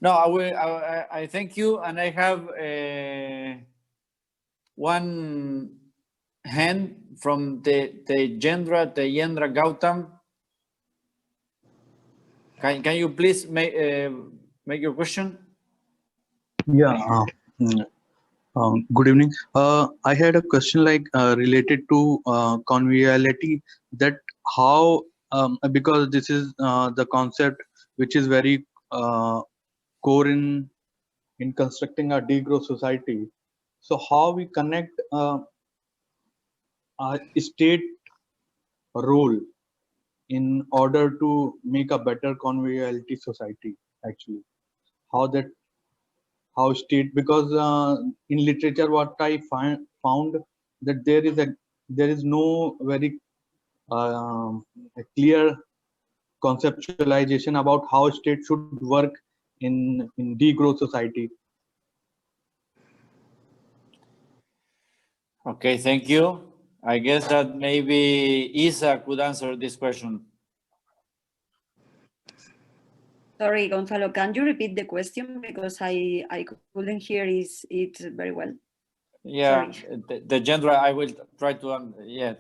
[SPEAKER 4] No, I thank you, and I have one hand from the Tejendra Gautam. Can you please make your question?
[SPEAKER 9] Yeah. Good evening. I had a question related to conviviality, that how because this is the concept which is very core in constructing a degrowth society. So how we connect a state role in order to make a better conviviality society, actually how state, because in literature what I found that there is no very a clear conceptualization about how state should work in degrowth society.
[SPEAKER 4] Okay, thank you. I guess that maybe Isa could answer this question.
[SPEAKER 8] Sorry, Gonzalo, can you repeat the question, because I couldn't hear it very well.
[SPEAKER 4] Yeah,
[SPEAKER 8] sorry.
[SPEAKER 4] the gender, I will try to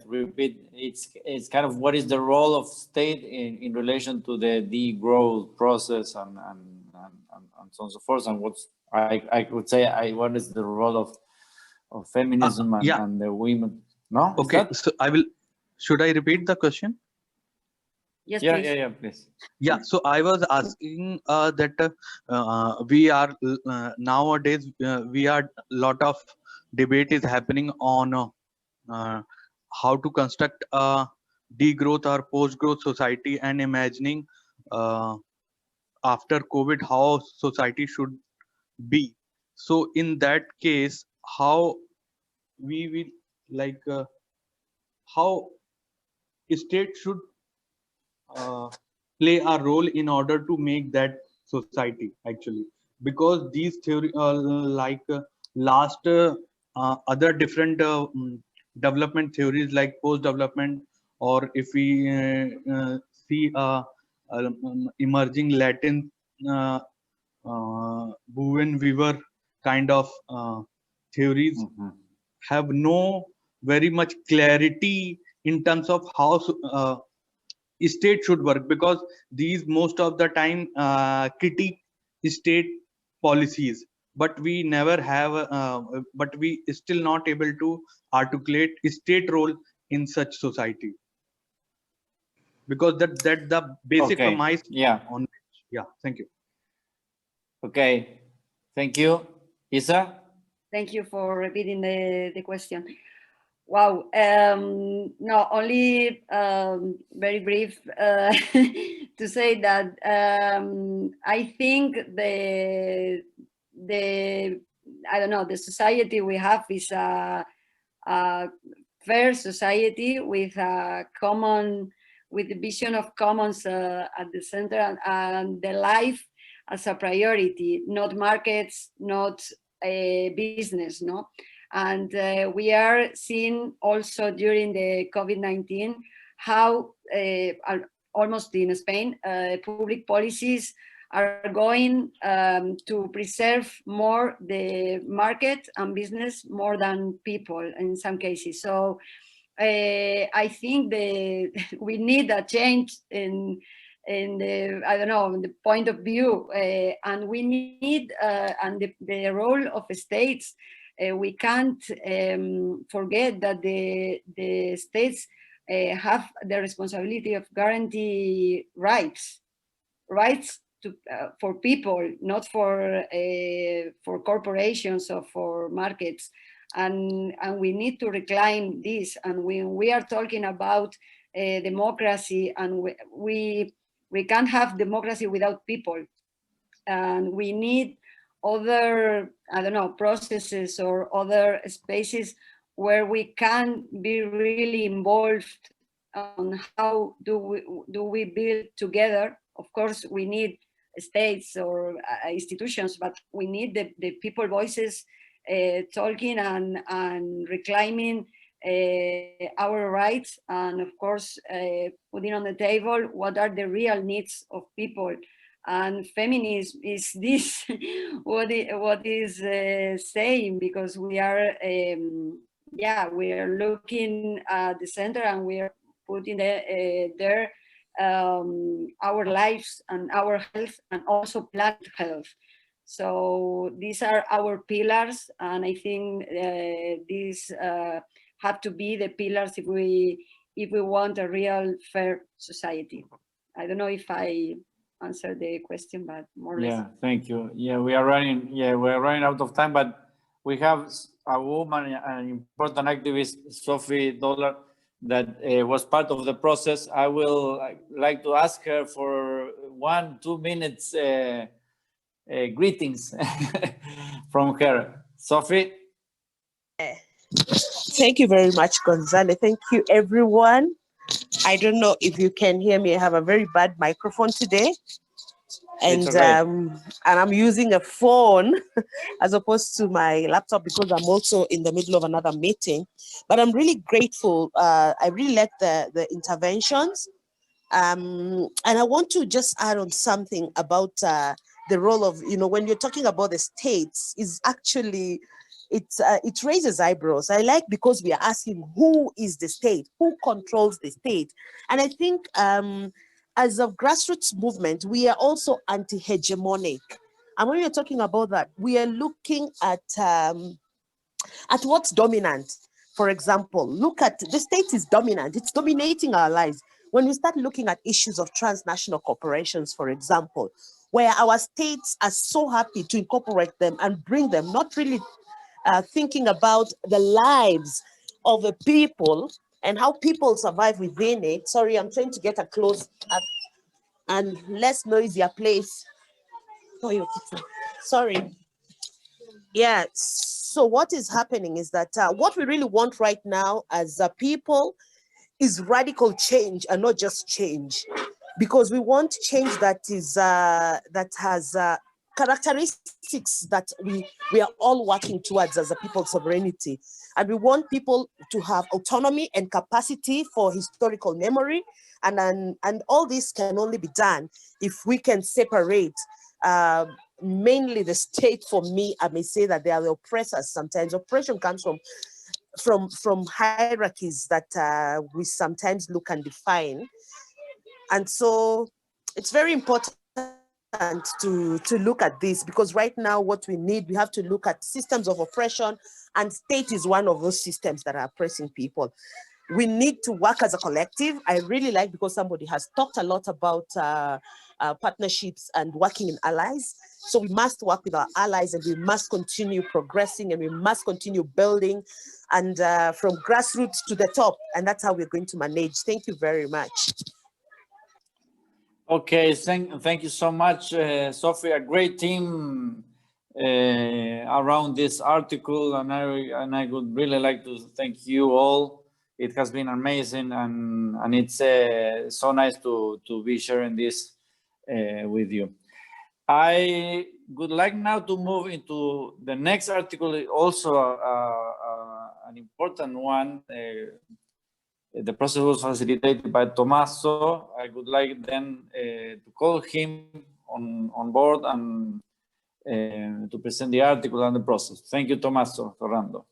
[SPEAKER 4] repeat. It's kind of what is the role of state in relation to the degrowth process and so on and so forth, and what's I would say what is the role of feminism and the women. No?
[SPEAKER 9] Okay, so should I repeat the question?
[SPEAKER 8] Yes,
[SPEAKER 4] yeah,
[SPEAKER 8] please.
[SPEAKER 4] please.
[SPEAKER 9] Yeah, so I was asking that we are nowadays we are lot of debate is happening on how to construct a degrowth or post-growth society, and imagining after COVID how society should be. So in that case, how we will how state should play a role in order to make that society, actually, because these theory last other different development theories like post development, or if we see emerging Latin Bowen Weaver kind of theories have no very much clarity in terms of how state should work, because these most of the time critique state policies, but we never have but we still not able to articulate state role in such society, because that the basic premise on which, thank you.
[SPEAKER 4] Okay, thank you. Isa?
[SPEAKER 8] Thank you for repeating the question. Wow. No, only very brief to say that I think the I don't know, the society we have is a fair society with a common, with the vision of commons at the center, and the life as a priority, not markets, not a business, no. And we are seeing also during the COVID-19 how almost in Spain, public policies are going to preserve more the market and business more than people in some cases. So I think we need a change in in the, I don't know, the point of view, and we need and the role of states. We can't forget that the states have the responsibility of guarantee rights to, for people, not for corporations or for markets, and we need to reclaim this. And when we are talking about democracy, and we can't have democracy without people, and we need other, I don't know, processes or other spaces where we can be really involved on how do we build together. Of course, we need states or institutions, but we need the people voices talking and reclaiming our rights, and of course putting on the table what are the real needs of people. And feminism is this what is saying, because we are we are looking at the center, and we are putting there our lives and our health, and also planet health. So these are our pillars, and I think these have to be the pillars if we want a real fair society. I don't know if I answered the question, but more or less.
[SPEAKER 4] Yeah, thank you. Yeah, we are running. Yeah, we are running out of time, but we have a woman, an important activist, Sophie Dollar, that was part of the process. I will like to ask her for 1-2 minutes greetings from her. Sophie.
[SPEAKER 10] Thank you very much, Gonzalo. Thank you, everyone. I don't know if you can hear me. I have a very bad microphone today, and I'm using a phone as opposed to my laptop because I'm also in the middle of another meeting. But I'm really grateful. I really like the interventions, and I want to just add on something about the role of, when you're talking about the states, is actually it raises eyebrows. I like, because we are asking who is the state, who controls the state, and I think as a grassroots movement, we are also anti-hegemonic. And when we're talking about that, we are looking at what's dominant. For example, look at the state is dominant. It's dominating our lives. When we start looking at issues of transnational corporations, for example, where our states are so happy to incorporate them and bring them, not really thinking about the lives of the people and how people survive within it. Sorry, I'm trying to get a close and less noisier place. Sorry. Yeah, so what is happening is that what we really want right now as a people is radical change, and not just change, because we want change that is that has characteristics that we are all working towards as a people's sovereignty. And we want people to have autonomy and capacity for historical memory, and all this can only be done if we can separate mainly the state. For me, I may say that they are the oppressors. Sometimes oppression comes from hierarchies that we sometimes look and define. And so it's very important to look at this, because right now what we need, we have to look at systems of oppression, and state is one of those systems that are oppressing people. We need to work as a collective. I really like, because somebody has talked a lot about partnerships and working in allies. So we must work with our allies, and we must continue progressing, and we must continue building, and from grassroots to the top. And that's how we're going to manage. Thank you very much.
[SPEAKER 4] Okay, thank you so much, Sophie. A great team around this article, and I would really like to thank you all. It has been amazing, and it's so nice to be sharing this with you. I would like now to move into the next article, also an important one. The process was facilitated by Tommaso. I would like then to call him on board and to present the article and the process. Thank you, Tommaso Torrando.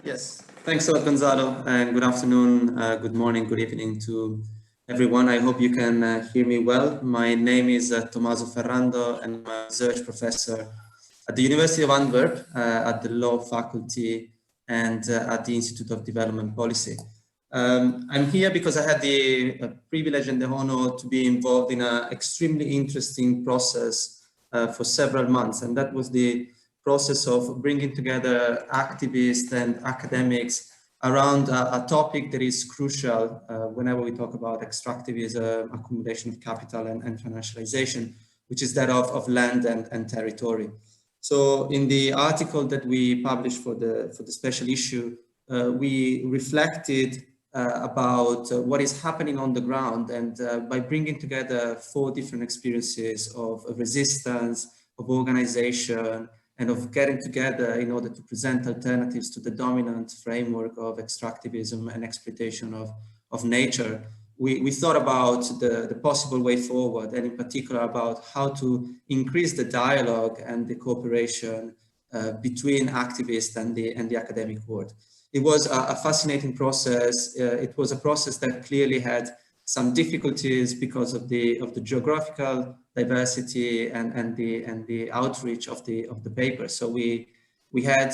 [SPEAKER 11] Yes, thanks a lot, Gonzalo, and good afternoon, good morning, good evening to everyone. I hope you can hear me well. My name is Tommaso Ferrando, and I'm a research professor at the University of Antwerp, at the Law Faculty and at the Institute of Development Policy. I'm here because I had the privilege and the honor to be involved in an extremely interesting process for several months, and that was the process of bringing together activists and academics around a topic that is crucial whenever we talk about extractivism, accumulation of capital and financialization, which is that of land and territory. So in the article that we published for the special issue, we reflected about what is happening on the ground, and by bringing together 4 different experiences of resistance, of organization, and of getting together in order to present alternatives to the dominant framework of extractivism and exploitation of nature, we thought about the possible way forward, and in particular about how to increase the dialogue and the cooperation between activists and the academic world. It was a fascinating process. It was a process that clearly had some difficulties because of the geographical diversity and the outreach of the paper. So we had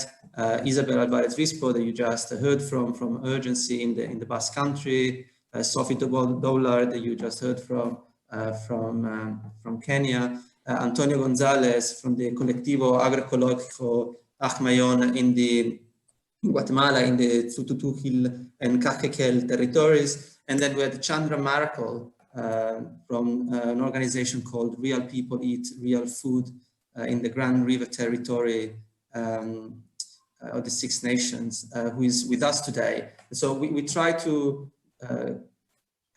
[SPEAKER 11] Isabel Alvarez Rispo, that you just heard from Urgency in the Basque Country, Sophie Dollard, that you just heard from Kenya, Antonio Gonzalez from the Colectivo Agroecológico Ajmayon in Guatemala, in the Tsututujil and Caquequel territories. And then we had Chandra Maracle from an organization called Real People Eat Real Food in the Grand River territory of the Six Nations, who is with us today. So we try to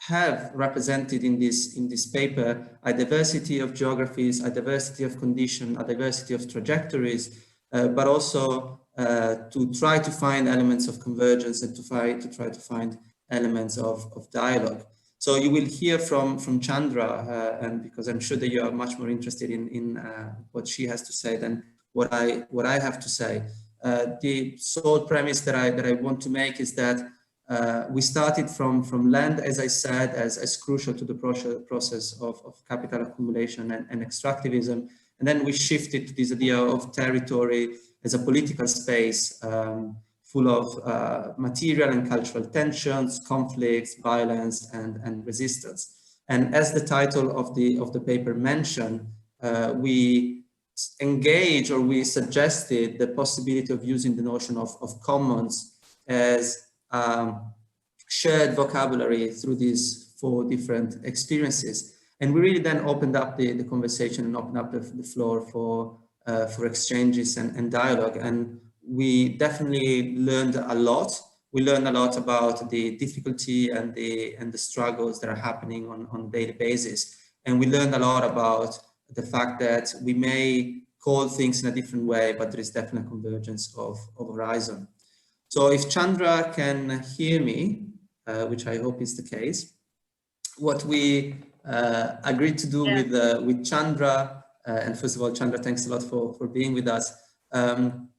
[SPEAKER 11] have represented in this paper a diversity of geographies, a diversity of condition, a diversity of trajectories, but also to try to find elements of convergence and to try to find elements of dialogue. So you will hear from Chandra, and because I'm sure that you are much more interested in what she has to say than what I have to say. The sole premise that I want to make is that we started from land, as I said, as crucial to the process of capital accumulation and extractivism, and then we shifted to this idea of territory as a political space full of material and cultural tensions, conflicts, violence, and resistance. And as the title of the paper mentioned, we engage, or we suggested the possibility of using the notion of commons as shared vocabulary through these 4 different experiences. And we really then opened up the conversation and opened up the floor for exchanges and dialogue. And we definitely learned a lot. We learned a lot about the difficulty and the struggles that are happening on a daily basis. And we learned a lot about the fact that we may call things in a different way, but there is definitely a convergence of horizon. So if Chandra can hear me, which I hope is the case, what we agreed to do with Chandra, and first of all, Chandra, thanks a lot for being with us,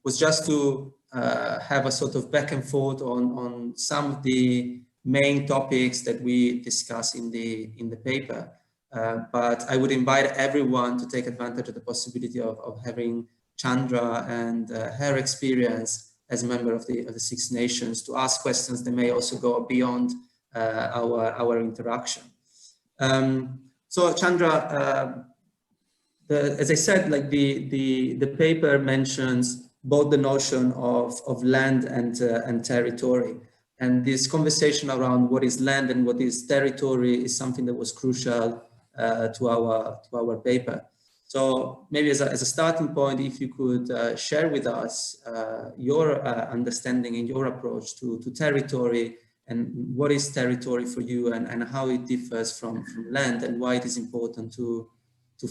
[SPEAKER 11] was just to have a sort of back and forth on some of the main topics that we discuss in the paper. But I would invite everyone to take advantage of the possibility of having Chandra and her experience as a member of the Six Nations to ask questions that may also go beyond our interaction. So Chandra, as I said, like the paper mentions both the notion of land and territory. And this conversation around what is land and what is territory is something that was crucial to our paper. So maybe as a starting point, if you could share with us your understanding and your approach to territory, and what is territory for you, and how it differs from land, and why it is important to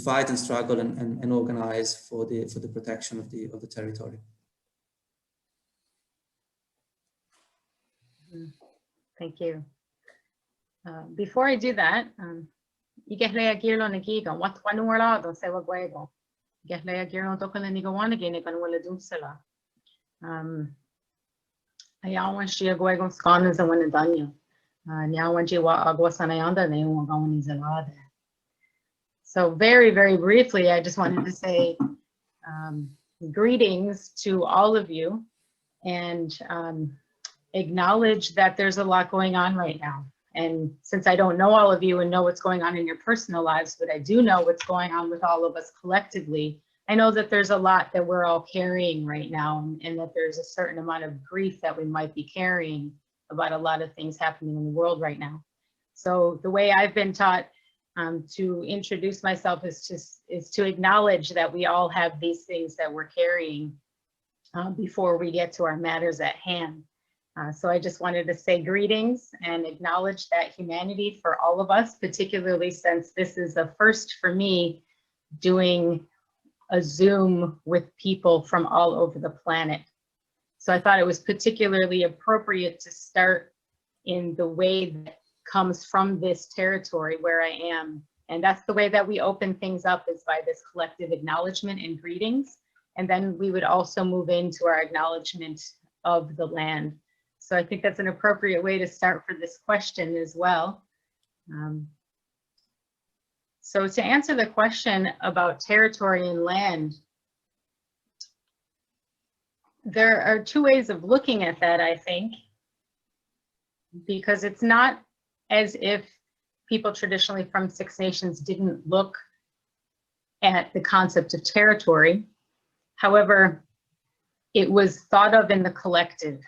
[SPEAKER 11] fight and struggle and organize for the protection of the territory.
[SPEAKER 12] Thank you. Before I do that, Igehlea Girlo Nagiga, what one word say what Guego. Igehlea Girlo Tokaniga one again, if I will do Silla. I always share Guego scanners and one Danya. So very, very briefly, I just wanted to say greetings to all of you and acknowledge that there's a lot going on right now. And since I don't know all of you and know what's going on in your personal lives, but I do know what's going on with all of us collectively, I know that there's a lot that we're all carrying right now, and that there's a certain amount of grief that we might be carrying about a lot of things happening in the world right now. So the way I've been taught to introduce myself is to acknowledge that we all have these things that we're carrying before we get to our matters at hand. So I just wanted to say greetings and acknowledge that humanity for all of us, particularly since this is the first for me doing a Zoom with people from all over the planet. So I thought it was particularly appropriate to start in the way that comes from this territory where I am. And that's the way that we open things up, is by this collective acknowledgement and greetings. And then we would also move into our acknowledgement of the land. So I think that's an appropriate way to start for this question as well. So to answer the question about territory and land, there are two ways of looking at that, I think, because it's not as if people traditionally from Six Nations didn't look at the concept of territory. However, it was thought of in the collective,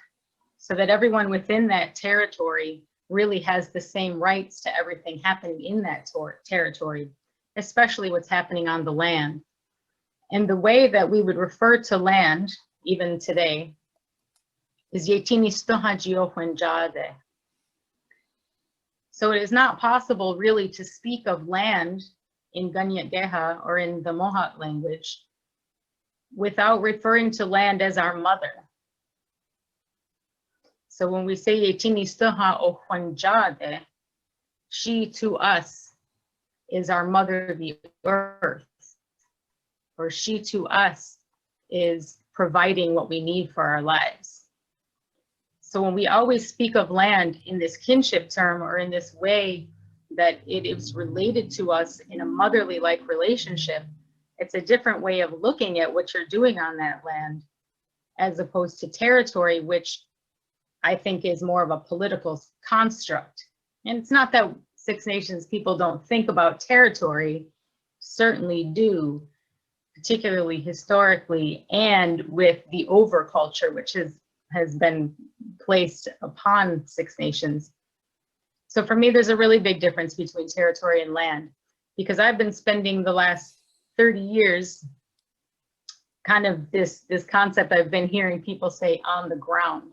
[SPEAKER 12] so that everyone within that territory really has the same rights to everything happening in that territory, especially what's happening on the land. And the way that we would refer to land, even today, is Yetini Stohajio Wenjade. So it is not possible really to speak of land in Ganyat Geha or in the Mohawk language without referring to land as our mother. So when we say Yetini Stoha o Wenjade, she to us is our mother, the earth, or she to us is providing what we need for our lives. So when we always speak of land in this kinship term, or in this way that it is related to us in a motherly-like relationship, it's a different way of looking at what you're doing on that land, as opposed to territory, which I think is more of a political construct. And it's not that Six Nations people don't think about territory, certainly do, particularly historically, and with the overculture, which has been placed upon Six Nations. So for me, there's a really big difference between territory and land, because I've been spending the last 30 years kind of this concept I've been hearing people say, on the ground.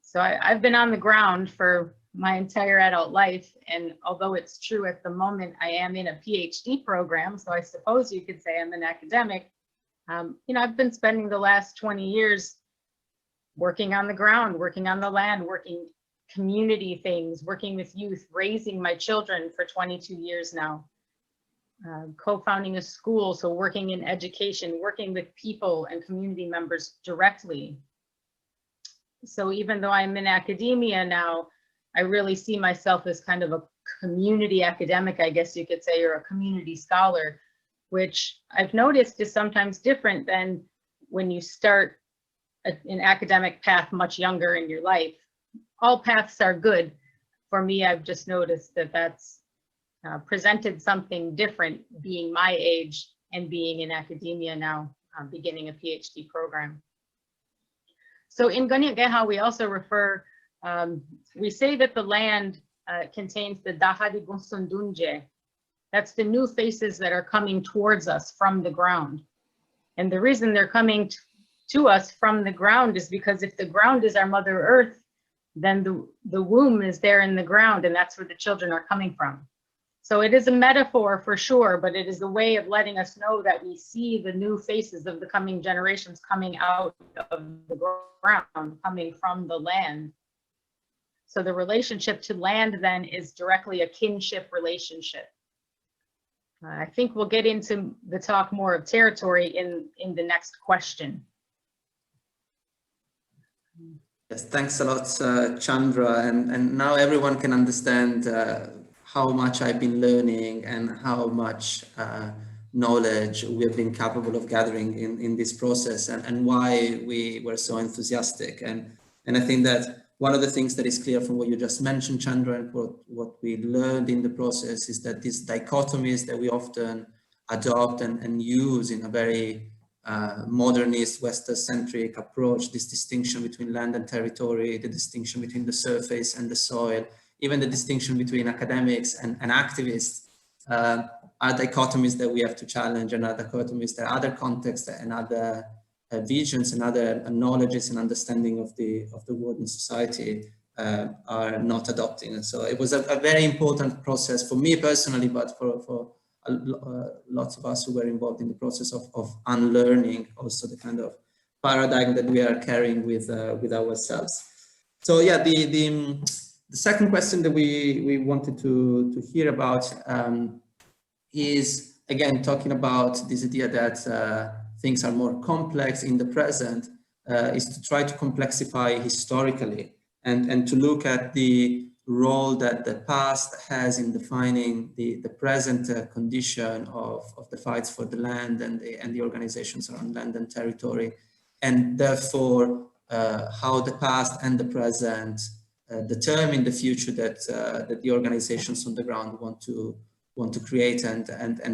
[SPEAKER 12] So I've been on the ground for my entire adult life, and although it's true at the moment I am in a PhD program, so I suppose you could say I'm an academic, you know, I've been spending the last 20 years working on the ground, working on the land, working community things, working with youth, raising my children for 22 years now, co-founding a school, so working in education, working with people and community members directly. So even though I'm in academia now, I really see myself as kind of a community academic, I guess you could say, or a community scholar, which I've noticed is sometimes different than when you start an academic path much younger in your life. All paths are good. For me, I've just noticed that that's presented something different, being my age and being in academia now, beginning a PhD program. So in Ganyat Geha, we also refer, we say that the land contains the Dahadi Gunsundunje. That's the new faces that are coming towards us from the ground. And the reason they're coming to us from the ground is because if the ground is our Mother Earth, then the womb is there in the ground, and that's where the children are coming from. So it is a metaphor for sure, but it is a way of letting us know that we see the new faces of the coming generations coming out of the ground, coming from the land. So the relationship to land then is directly a kinship relationship. I think we'll get into the talk more of territory in the next question.
[SPEAKER 11] Yes, thanks a lot, Chandra. And now everyone can understand how much I've been learning and how much knowledge we have been capable of gathering in this process, and why we were so enthusiastic. And I think that one of the things that is clear from what you just mentioned, Chandra, and what we learned in the process is that these dichotomies that we often adopt and use in a very modernist, Western-centric approach, this distinction between land and territory, the distinction between the surface and the soil, even the distinction between academics and activists, are dichotomies that we have to challenge, and are dichotomies that other contexts and other visions and other knowledges and understanding of the world and society are not adopting. And so it was a very important process for me personally, but for lots of us who were involved in the process of unlearning also the kind of paradigm that we are carrying with ourselves. So yeah, the second question that we wanted to hear about is, again, talking about this idea that things are more complex in the present, is to try to complexify historically and to look at the role that the past has in defining the present condition of the fights for the land and the organizations around land and territory, and therefore how the past and the present determine the future that the organizations on the ground want to create and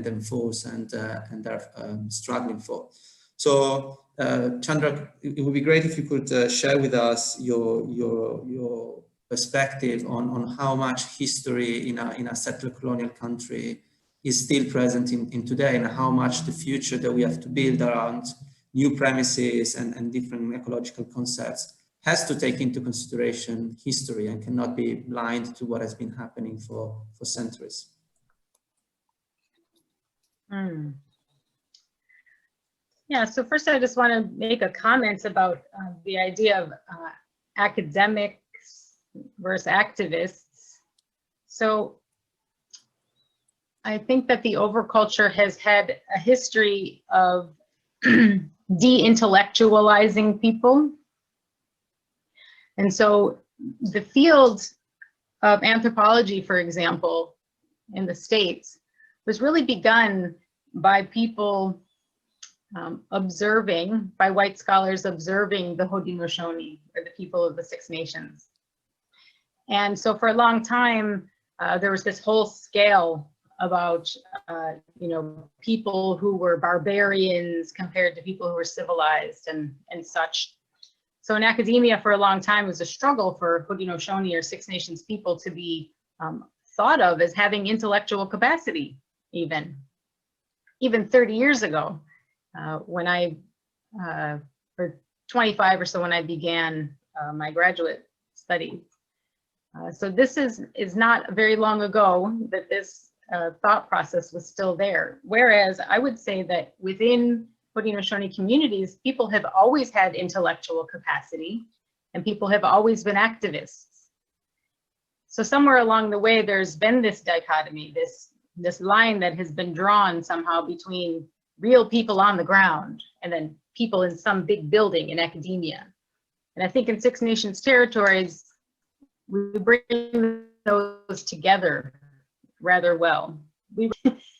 [SPEAKER 11] enforce and are struggling for. So Chandra, it would be great if you could share with us your perspective on how much history in a settler colonial country is still present in today, and how much the future that we have to build around new premises and different ecological concepts has to take into consideration history and cannot be blind to what has been happening for centuries.
[SPEAKER 12] Yeah, so first I just want to make a comment about the idea of academics versus activists. So I think that the overculture has had a history of de-intellectualizing people. And so the field of anthropology, for example, in the States, was really begun by people observing, by white scholars observing the Haudenosaunee, or the people of the Six Nations. And so for a long time, there was this whole scale about, you know, people who were barbarians compared to people who were civilized and such. So in academia for a long time, it was a struggle for Haudenosaunee or Six Nations people to be thought of as having intellectual capacity, even 30 years ago, when I, or 25 or so when I began my graduate studies. So this is not very long ago that this thought process was still there. Whereas I would say that within Haudenosaunee communities, people have always had intellectual capacity and people have always been activists. So somewhere along the way, there's been this dichotomy, this line that has been drawn somehow between real people on the ground and then people in some big building in academia. And I think in Six Nations territories, we bring those together rather well.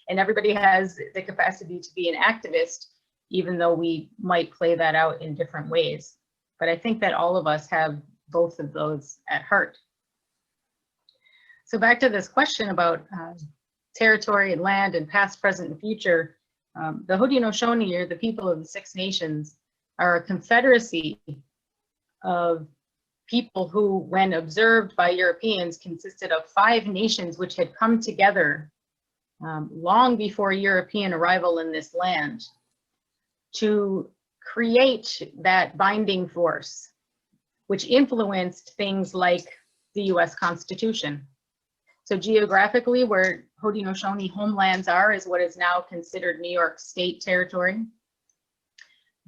[SPEAKER 12] And everybody has the capacity to be an activist, even though we might play that out in different ways. But I think that all of us have both of those at heart. So back to this question about territory and land and past, present, and future. The Haudenosaunee, or the people of the Six Nations, are a confederacy of people who, when observed by Europeans, consisted of 5 nations which had come together long before European arrival in this land to create that binding force, which influenced things like the US Constitution. So geographically, where Haudenosaunee homelands are is what is now considered New York State territory,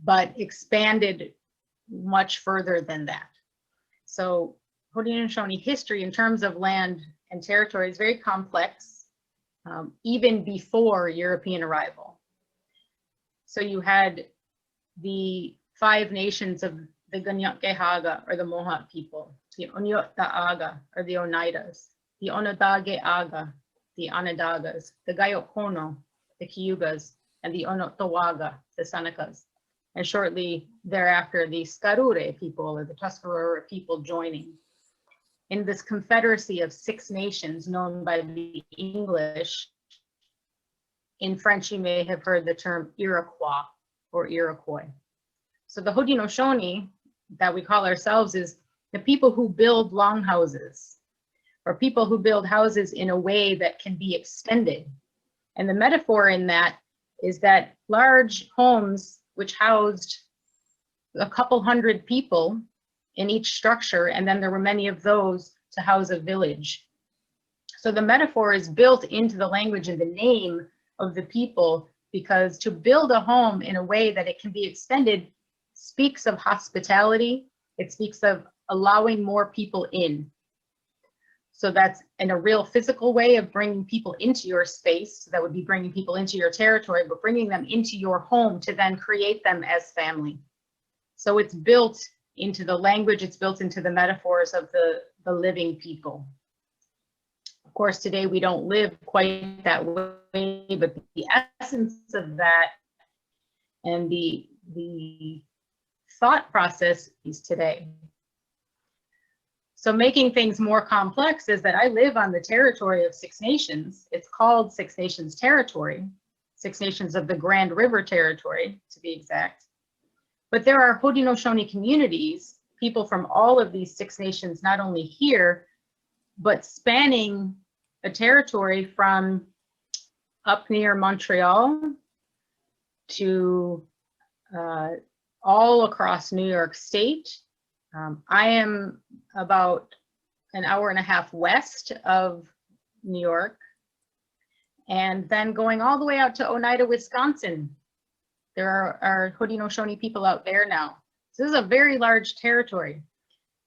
[SPEAKER 12] but expanded much further than that. So Haudenosaunee history in terms of land and territory is very complex, even before European arrival. So you had the 5 nations of the Ganyatkehaga, or the Mohawk people, the Onyotaaga, or the Oneidas, the Onondageaga, the Onondagas, the Gayokono, the Cayugas, and the Onotawaga, the Senecas, and shortly thereafter the Skarure people, or the Tuscarora people, joining. In this confederacy of 6 nations known by the English, in French you may have heard the term Iroquois or Iroquois. So the Haudenosaunee that we call ourselves is the people who build longhouses, or people who build houses in a way that can be extended. And the metaphor in that is that large homes which housed a couple hundred people in each structure, and then there were many of those to house a village. So the metaphor is built into the language and the name of the people, because to build a home in a way that it can be extended speaks of hospitality. It speaks of allowing more people in. So that's in a real physical way of bringing people into your space. So that would be bringing people into your territory, but bringing them into your home to then create them as family. So it's built into the language, it's built into the metaphors of the living people. Of course, today we don't live quite that way, but the essence of that and the thought process is today. So making things more complex is that I live on the territory of 6 nations. It's called 6 Nations Territory, 6 Nations of the Grand River Territory, to be exact. But there are Haudenosaunee communities, people from all of these 6 nations, not only here, but spanning a territory from up near Montreal to all across New York State. I am about an hour and a half west of New York, and then going all the way out to Oneida, Wisconsin. There are Haudenosaunee people out there now. So this is a very large territory.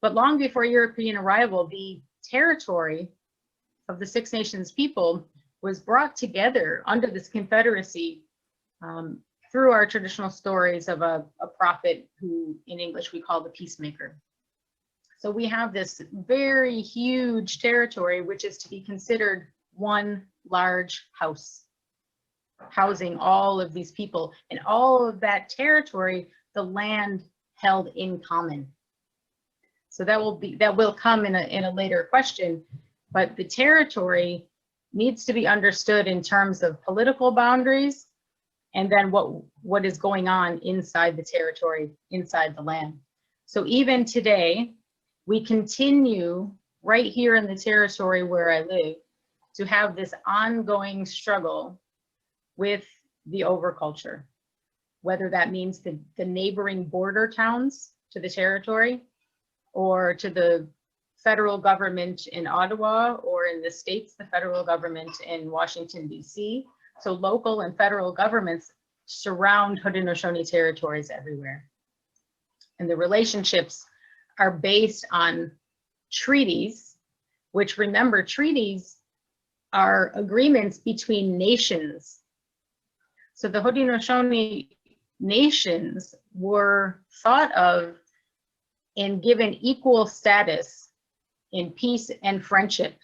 [SPEAKER 12] But long before European arrival, the territory of the 6 Nations people was brought together under this confederacy through our traditional stories of a prophet who in English we call the peacemaker. So we have this very huge territory, which is to be considered one large house, housing all of these people, and all of that territory, the land held in common. So that will come in a later question, but the territory needs to be understood in terms of political boundaries, and then what is going on inside the territory, inside the land. So even today, we continue right here in the territory where I live to have this ongoing struggle with the overculture, whether that means the neighboring border towns to the territory, or to the federal government in Ottawa, or in the states, the federal government in Washington, D.C. So local and federal governments surround Haudenosaunee territories everywhere. And the relationships are based on treaties, which, remember, treaties are agreements between nations. So the Haudenosaunee nations were thought of and given equal status in peace and friendship,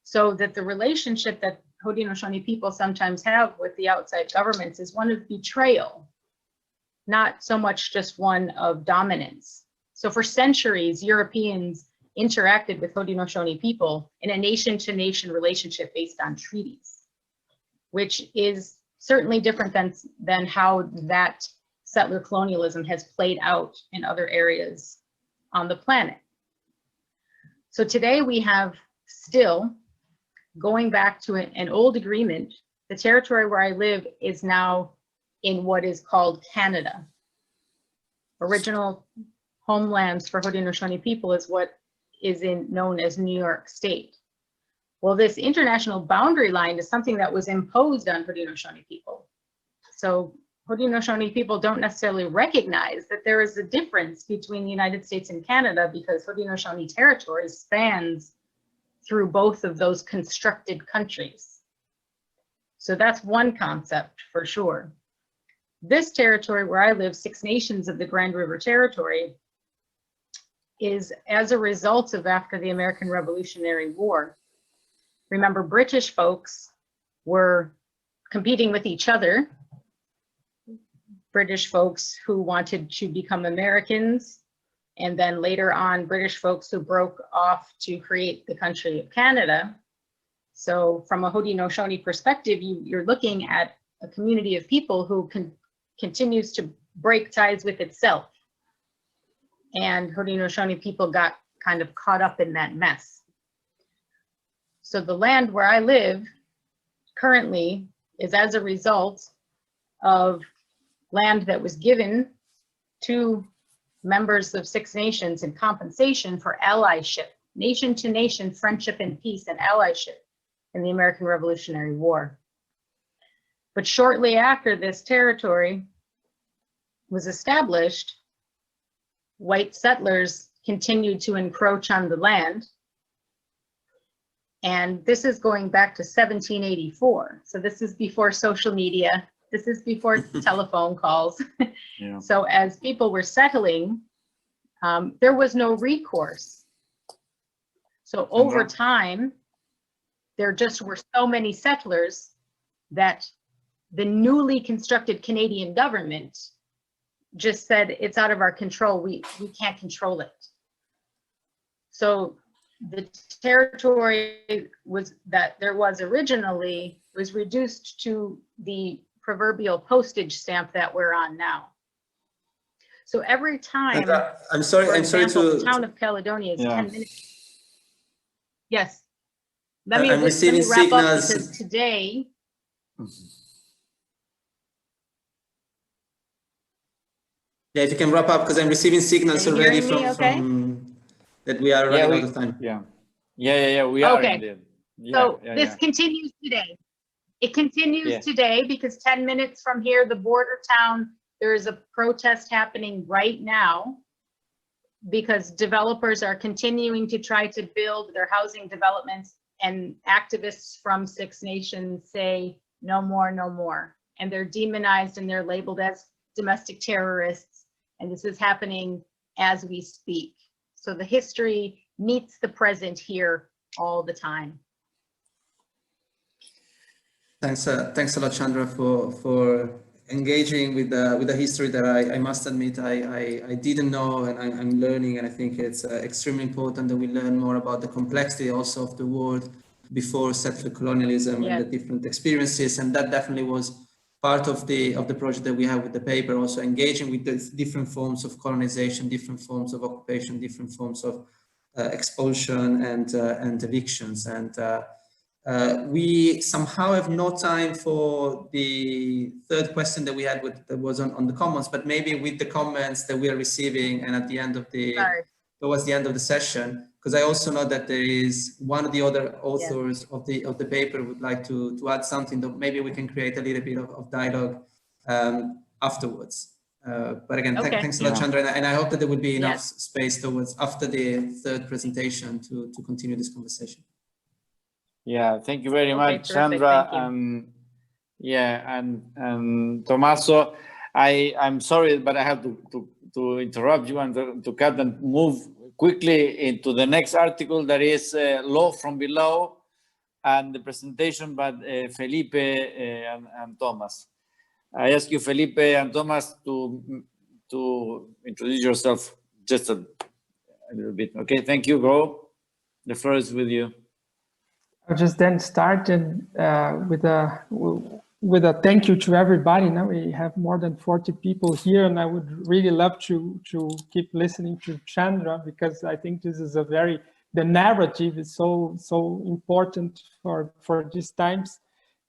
[SPEAKER 12] so that the relationship that Haudenosaunee people sometimes have with the outside governments is one of betrayal, not so much just one of dominance. So for centuries, Europeans interacted with Haudenosaunee people in a nation-to-nation relationship based on treaties, which is certainly different than how that settler colonialism has played out in other areas on the planet. So today we have still, going back to an old agreement, the territory where I live is now in what is called Canada. Original homelands for Haudenosaunee people is what is known as New York State. Well, this international boundary line is something that was imposed on Haudenosaunee people. So Haudenosaunee people don't necessarily recognize that there is a difference between the United States and Canada, because Haudenosaunee territory spans through both of those constructed countries. So that's one concept for sure. this territory where I live, Six Nations of the Grand River Territory, is as a result of after the American Revolutionary War. Remember, British folks were competing with each other. British folks who wanted to become Americans, and then later on, British folks who broke off to create the country of Canada. So from a Haudenosaunee perspective, you're looking at a community of people who continues to break ties with itself. And Haudenosaunee people got kind of caught up in that mess. So the land where I live currently is as a result of land that was given to members of Six Nations in compensation for allyship, nation to nation friendship and peace and allyship in the American Revolutionary War. But shortly after this territory was established, white settlers continued to encroach on the land. And this is going back to 1784. So this is before social media. This is before telephone calls.
[SPEAKER 4] Yeah.
[SPEAKER 12] So as people were settling, there was no recourse. So over time, there just were so many settlers that the newly constructed Canadian government just said, it's out of our control, we can't control it. So the territory that there was originally was reduced to the proverbial postage stamp that we're on now. So every time,
[SPEAKER 11] I'm sorry
[SPEAKER 12] the town of Caledonia is 10 minutes. Yes. Let me wrap up, because today,
[SPEAKER 11] yeah, if you can wrap up, because I'm receiving signals already
[SPEAKER 12] okay?
[SPEAKER 11] from that we are running out of time.
[SPEAKER 4] We are
[SPEAKER 12] okay.
[SPEAKER 4] indeed.
[SPEAKER 12] So this continues today. It continues today because 10 minutes from here, the border town, there is a protest happening right now because developers are continuing to try to build their housing developments, and activists from Six Nations say, no more, no more. And they're demonized and they're labeled as domestic terrorists. And this is happening as we speak. So the history meets the present here all the time.
[SPEAKER 11] Thanks a lot, Chandra, for engaging with the history that I must admit I didn't know, and I'm learning, and I think it's extremely important that we learn more about the complexity also of the world before settler colonialism and the different experiences, and that definitely was part of the project that we have with the paper, also engaging with the different forms of colonization, different forms of occupation, different forms of expulsion and evictions. And we somehow have no time for the third question that we had that was on the comments, but maybe with the comments that we are receiving and at the end of towards the end of the session, because I also know that there is one of the other authors of the paper would like to add something that maybe we can create a little bit of dialogue afterwards. But again, thanks a lot, Chandra, and I hope that there will be enough space towards after the third presentation to continue this conversation.
[SPEAKER 4] Yeah, thank you very much, Chandra, and Tommaso. I'm sorry, but I have to interrupt you and to cut and move quickly into the next article, that is Law from Below, and the presentation by Felipe and Thomas. I ask you, Felipe and Thomas, to introduce yourself just a little bit. Okay, thank you. Go. The floor is with you.
[SPEAKER 13] I'll just then start with a thank you to everybody. Now we have more than 40 people here, and I would really love to keep listening to Chandra, because I think this is the narrative is so important for these times.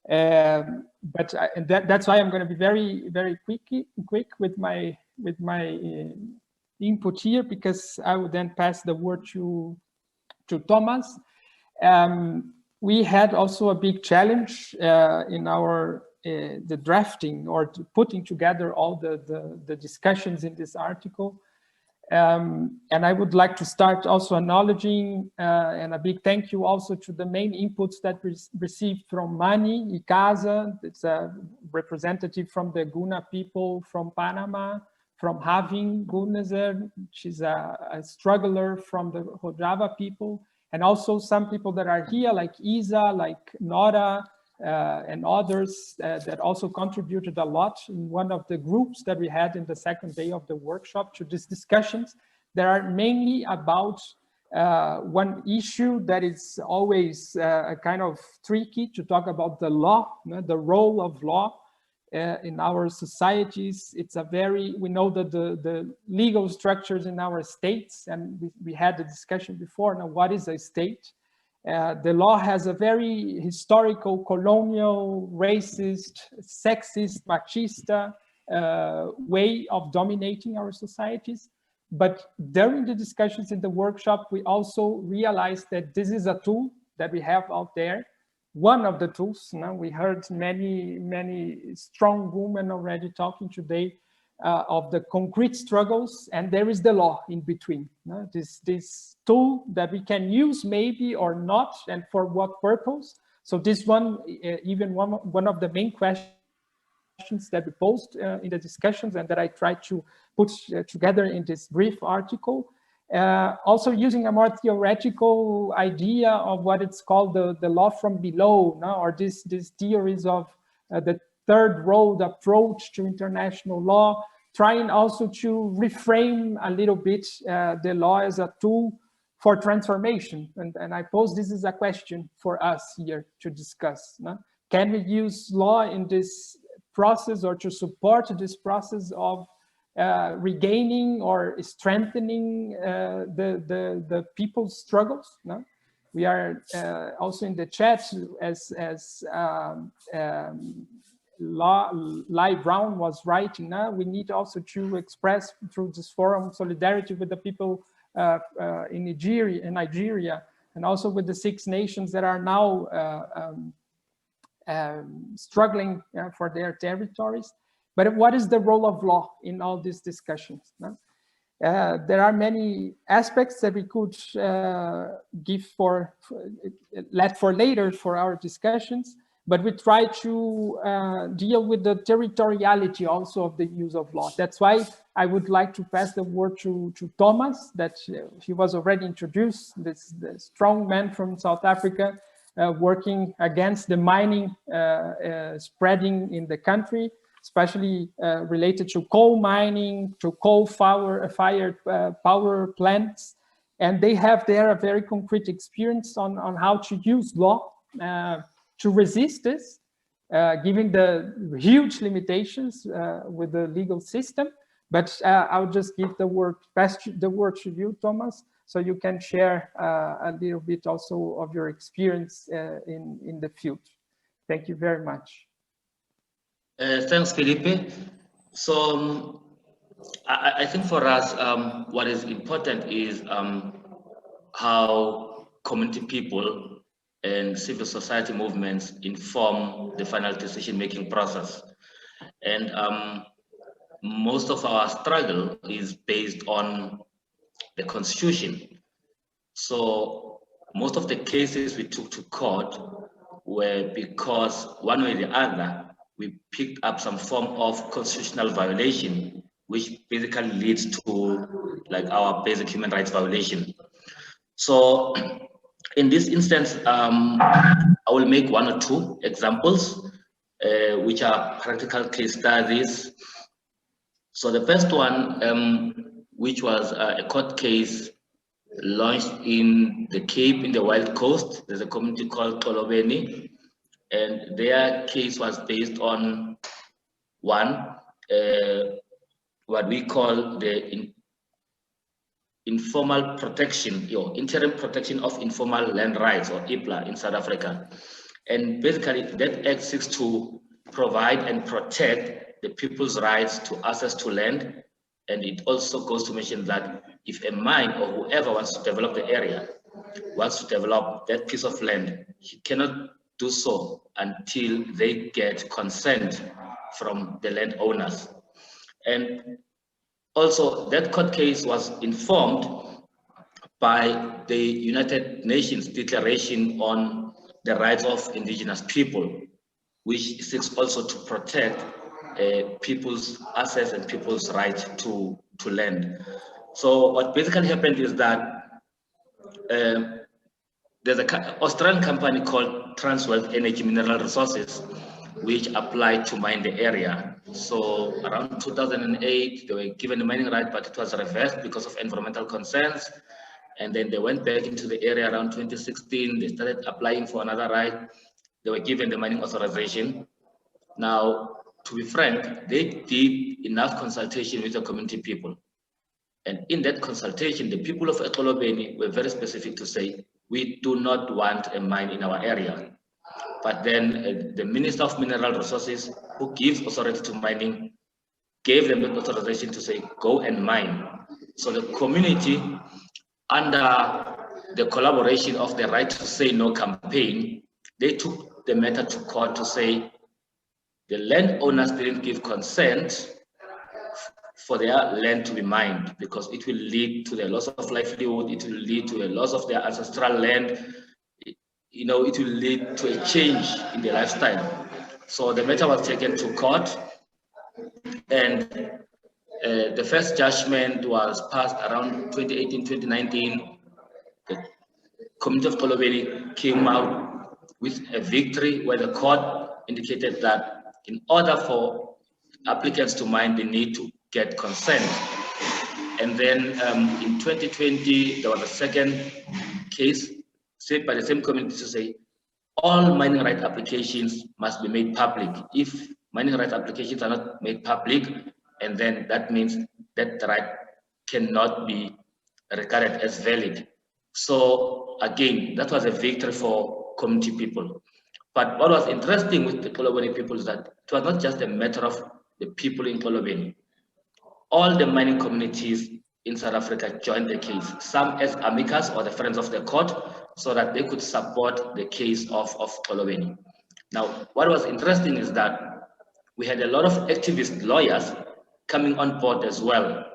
[SPEAKER 13] But that's why I'm going to be very quick with my input here, because I would then pass the word to Thomas. We had also a big challenge in our the drafting or putting together all the discussions in this article. And I would like to start also acknowledging and a big thank you also to the main inputs that we received from Mani Icaza. It's a representative from the Kuna people from Panama, from Having Gunezer, she's a struggler from the Rojava people, and also some people that are here like Isa, like Nora, and others that also contributed a lot in one of the groups that we had in the second day of the workshop to these discussions that are mainly about one issue that is always kind of tricky to talk about: the law, the role of law in our societies. It's a very, we know that the legal structures in our states, and we had the discussion before, now what is a state? The law has a very historical, colonial, racist, sexist, machista way of dominating our societies. But during the discussions in the workshop, we also realized that this is a tool that we have out there. One of the tools. Now we heard many strong women already talking today of the concrete struggles, and there is the law in between. This tool that we can use maybe or not, and for what purpose. So this one, even one of the main questions that we posed in the discussions and that I tried to put together in this brief article. Also using a more theoretical idea of what it's called the law from below, no? Or these theories of the third road approach to international law, trying also to reframe a little bit the law as a tool for transformation. And I pose this as a question for us here to discuss. No? Can we use law in this process or to support this process of regaining or strengthening the people's struggles? No? We are also in the chat as Lai Brown was writing. Now we need also to express through this forum solidarity with the people in Nigeria, and also with the 6 nations that are now struggling for their territories. But what is the role of law in all these discussions? No? There are many aspects that we could let for later for our discussions, but we try to deal with the territoriality also of the use of law. That's why I would like to pass the word to Thomas, that he was already introduced, the strong man from South Africa, working against the mining spreading in the country, especially related to coal mining, to coal-fired power plants. And they have there a very concrete experience on how to use law to resist this, given the huge limitations with the legal system. But I'll just give pass the word to you, Thomas, so you can share a little bit also of your experience in the field. Thank you very much.
[SPEAKER 3] Thanks, Felipe. So I think for us, what is important is how community people and civil society movements inform the final decision-making process. And most of our struggle is based on the Constitution. So most of the cases we took to court were because one way or the other, we picked up some form of constitutional violation, which basically leads to like our basic human rights violation. So in this instance, I will make 1 or 2 examples, which are practical case studies. So the first one, which was a court case launched in the Cape in the Wild Coast. There's a community called Tolobeni, and their case was based on what we call the informal protection, interim protection of informal land rights, or IPLA in South Africa. And basically that act seeks to provide and protect the people's rights to access to land. And it also goes to mention that if a mine or whoever wants to develop the area, wants to develop that piece of land, he cannot do so until they get consent from the landowners. And also that court case was informed by the United Nations Declaration on the Rights of Indigenous People, which seeks also to protect people's access and people's right to land. So what basically happened is that there's an Australian company called Transworld Energy Mineral Resources, which applied to mine the area. So around 2008, they were given a mining right, but it was reversed because of environmental concerns. And then they went back into the area around 2016. They started applying for another right. They were given the mining authorization. Now, to be frank, they did enough consultation with the community people. And in that consultation, the people of Ekolobeni were very specific to say, we do not want a mine in our area. But then the Minister of Mineral Resources, who gives authority to mining, gave them the authorization to say, go and mine. So the community, under the collaboration of the Right to Say No campaign, they took the matter to court to say the landowners didn't give consent for their land to be mined because it will lead to the loss of livelihood, it will lead to a loss of their ancestral land, you know, it will lead to a change in their lifestyle. So the matter was taken to court, and the first judgment was passed around 2018, 2019. The community of Kolobeli came out with a victory where the court indicated that in order for applicants to mine, they need to get consent. And then in 2020, there was a second case said by the same community to say all mining right applications must be made public. If mining right applications are not made public, and then that means that the right cannot be regarded as valid. So again, that was a victory for community people. But what was interesting with the Kolobeni people is that it was not just a matter of the people in Kolobeni. All the mining communities in South Africa joined the case, some as amicus or the friends of the court, so that they could support the case of Kolobeni. Now, what was interesting is that we had a lot of activist lawyers coming on board as well,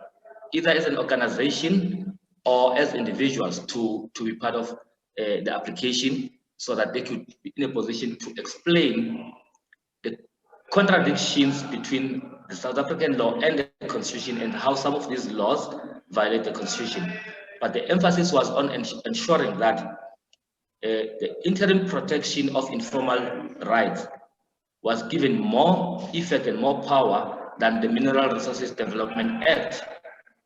[SPEAKER 3] either as an organization or as individuals to be part of the application so that they could be in a position to explain the contradictions between the South African law and the Constitution and how some of these laws violate the Constitution. But the emphasis was on ensuring that the interim protection of informal rights was given more effect and more power than the Mineral Resources Development Act.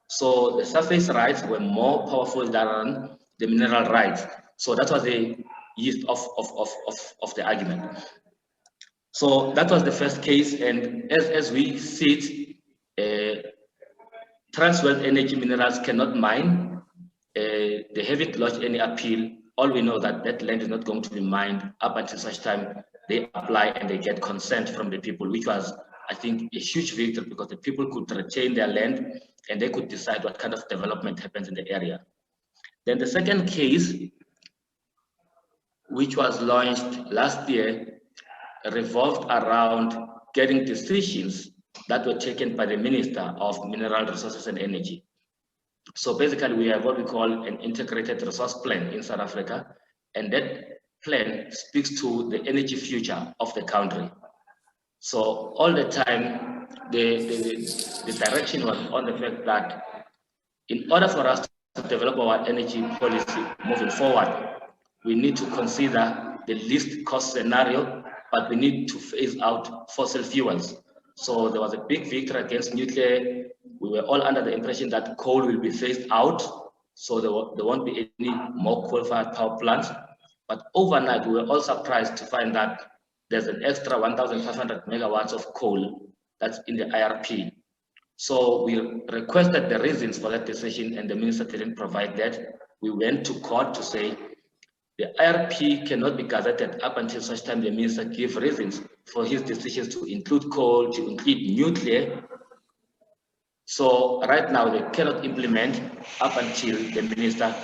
[SPEAKER 3] So the surface rights were more powerful than the mineral rights. So that was the gist of the argument. So that was the first case, and as we see it, Transworld Energy Minerals cannot mine. They haven't lodged any appeal. All we know that that land is not going to be mined up until such time they apply and they get consent from the people, which was, I think, a huge victory because the people could retain their land and they could decide what kind of development happens in the area. Then the second case, which was launched last year, revolved around getting decisions that were taken by the Minister of Mineral Resources and Energy. So basically, we have what we call an integrated resource plan in South Africa, and that plan speaks to the energy future of the country. So all the time, the direction was on the fact that in order for us to develop our energy policy moving forward, we need to consider the least cost scenario, but we need to phase out fossil fuels. So there was a big victory against nuclear. We were all under the impression that coal will be phased out, so there won't be any more coal-fired power plants. But overnight, we were all surprised to find that there's an extra 1,500 megawatts of coal that's in the IRP. So we requested the reasons for that decision, and the minister didn't provide that. We went to court to say the IRP cannot be gazetted up until such time the minister gives reasons for his decisions to include coal, to include nuclear. So right now they cannot implement up until the minister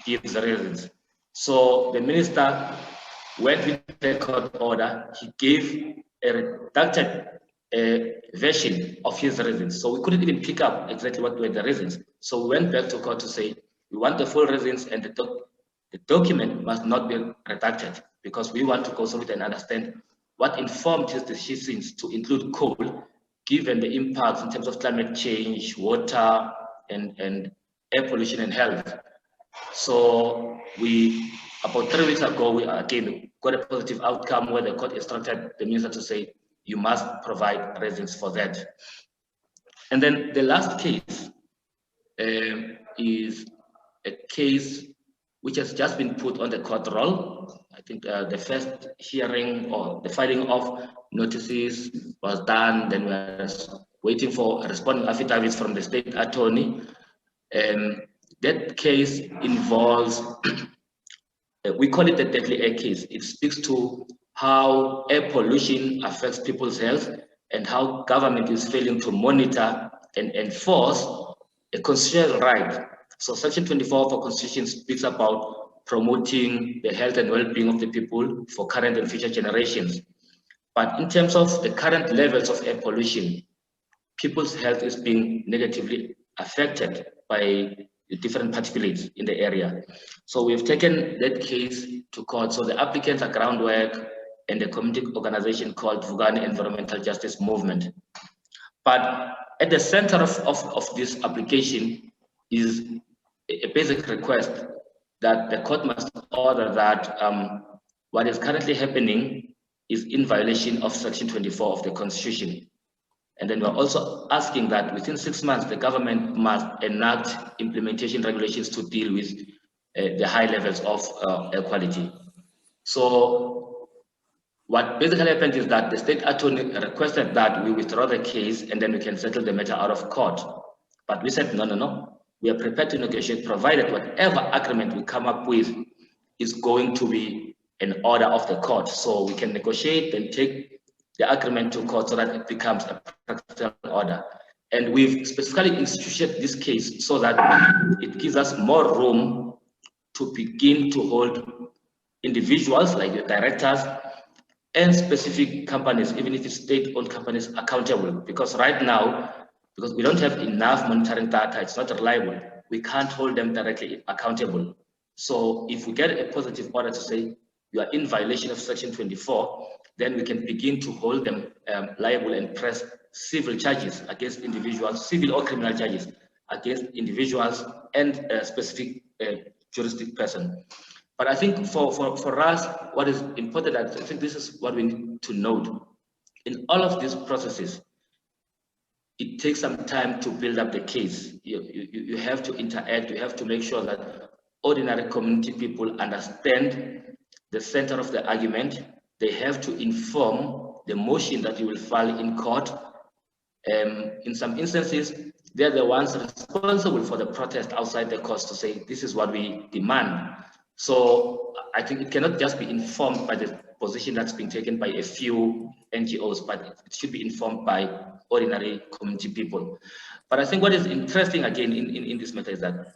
[SPEAKER 3] gives the reasons. So the minister went with the court order. He gave a redacted a version of his reasons. So we couldn't even pick up exactly what were the reasons. So we went back to court to say, we want the full reasons, and the document must not be redacted, because we want to go through it and understand what informed his decisions to include coal, given the impacts in terms of climate change, water, and air pollution and health. So about 3 weeks ago, we again got a positive outcome where the court instructed the minister to say, you must provide reasons for that. And then the last case is a case which has just been put on the court roll. I think the first hearing or the filing of notices was done. Then we were waiting for responding affidavits from the state attorney. That case involves, we call it the deadly air case. It speaks to how air pollution affects people's health and how government is failing to monitor and enforce a constitutional right. So Section 24 of our Constitution speaks about promoting the health and well-being of the people for current and future generations. But in terms of the current levels of air pollution, people's health is being negatively affected by the different particulates in the area. So we've taken that case to court. So the applicants are Groundwork and a community organization called Muguni Environmental Justice Movement. But at the center of this application is a basic request that the court must order that what is currently happening is in violation of Section 24 of the Constitution. And then we're also asking that within 6 months, the government must enact implementation regulations to deal with the high levels of air quality. So what basically happened is that the state attorney requested that we withdraw the case and then we can settle the matter out of court. But we said, no. We are prepared to negotiate, provided whatever agreement we come up with is going to be an order of the court. So we can negotiate and take the agreement to court so that it becomes a practical order. And we've specifically instituted this case so that it gives us more room to begin to hold individuals like the directors and specific companies, even if it's state-owned companies, accountable. Because right now, because we don't have enough monitoring data, it's not reliable, we can't hold them directly accountable. So if we get a positive order to say you are in violation of Section 24, then we can begin to hold them liable and press civil charges against individuals, civil or criminal charges against individuals and a specific juristic person. But I think for us, what is important, I think this is what we need to note. In all of these processes, it takes some time to build up the case. You have to interact, you have to make sure that ordinary community people understand the center of the argument. They have to inform the motion that you will file in court. In some instances, they're the ones responsible for the protest outside the court to say, this is what we demand. So I think it cannot just be informed by the position that's being taken by a few NGOs, but it should be informed by ordinary community people. But I think what is interesting again in this matter is that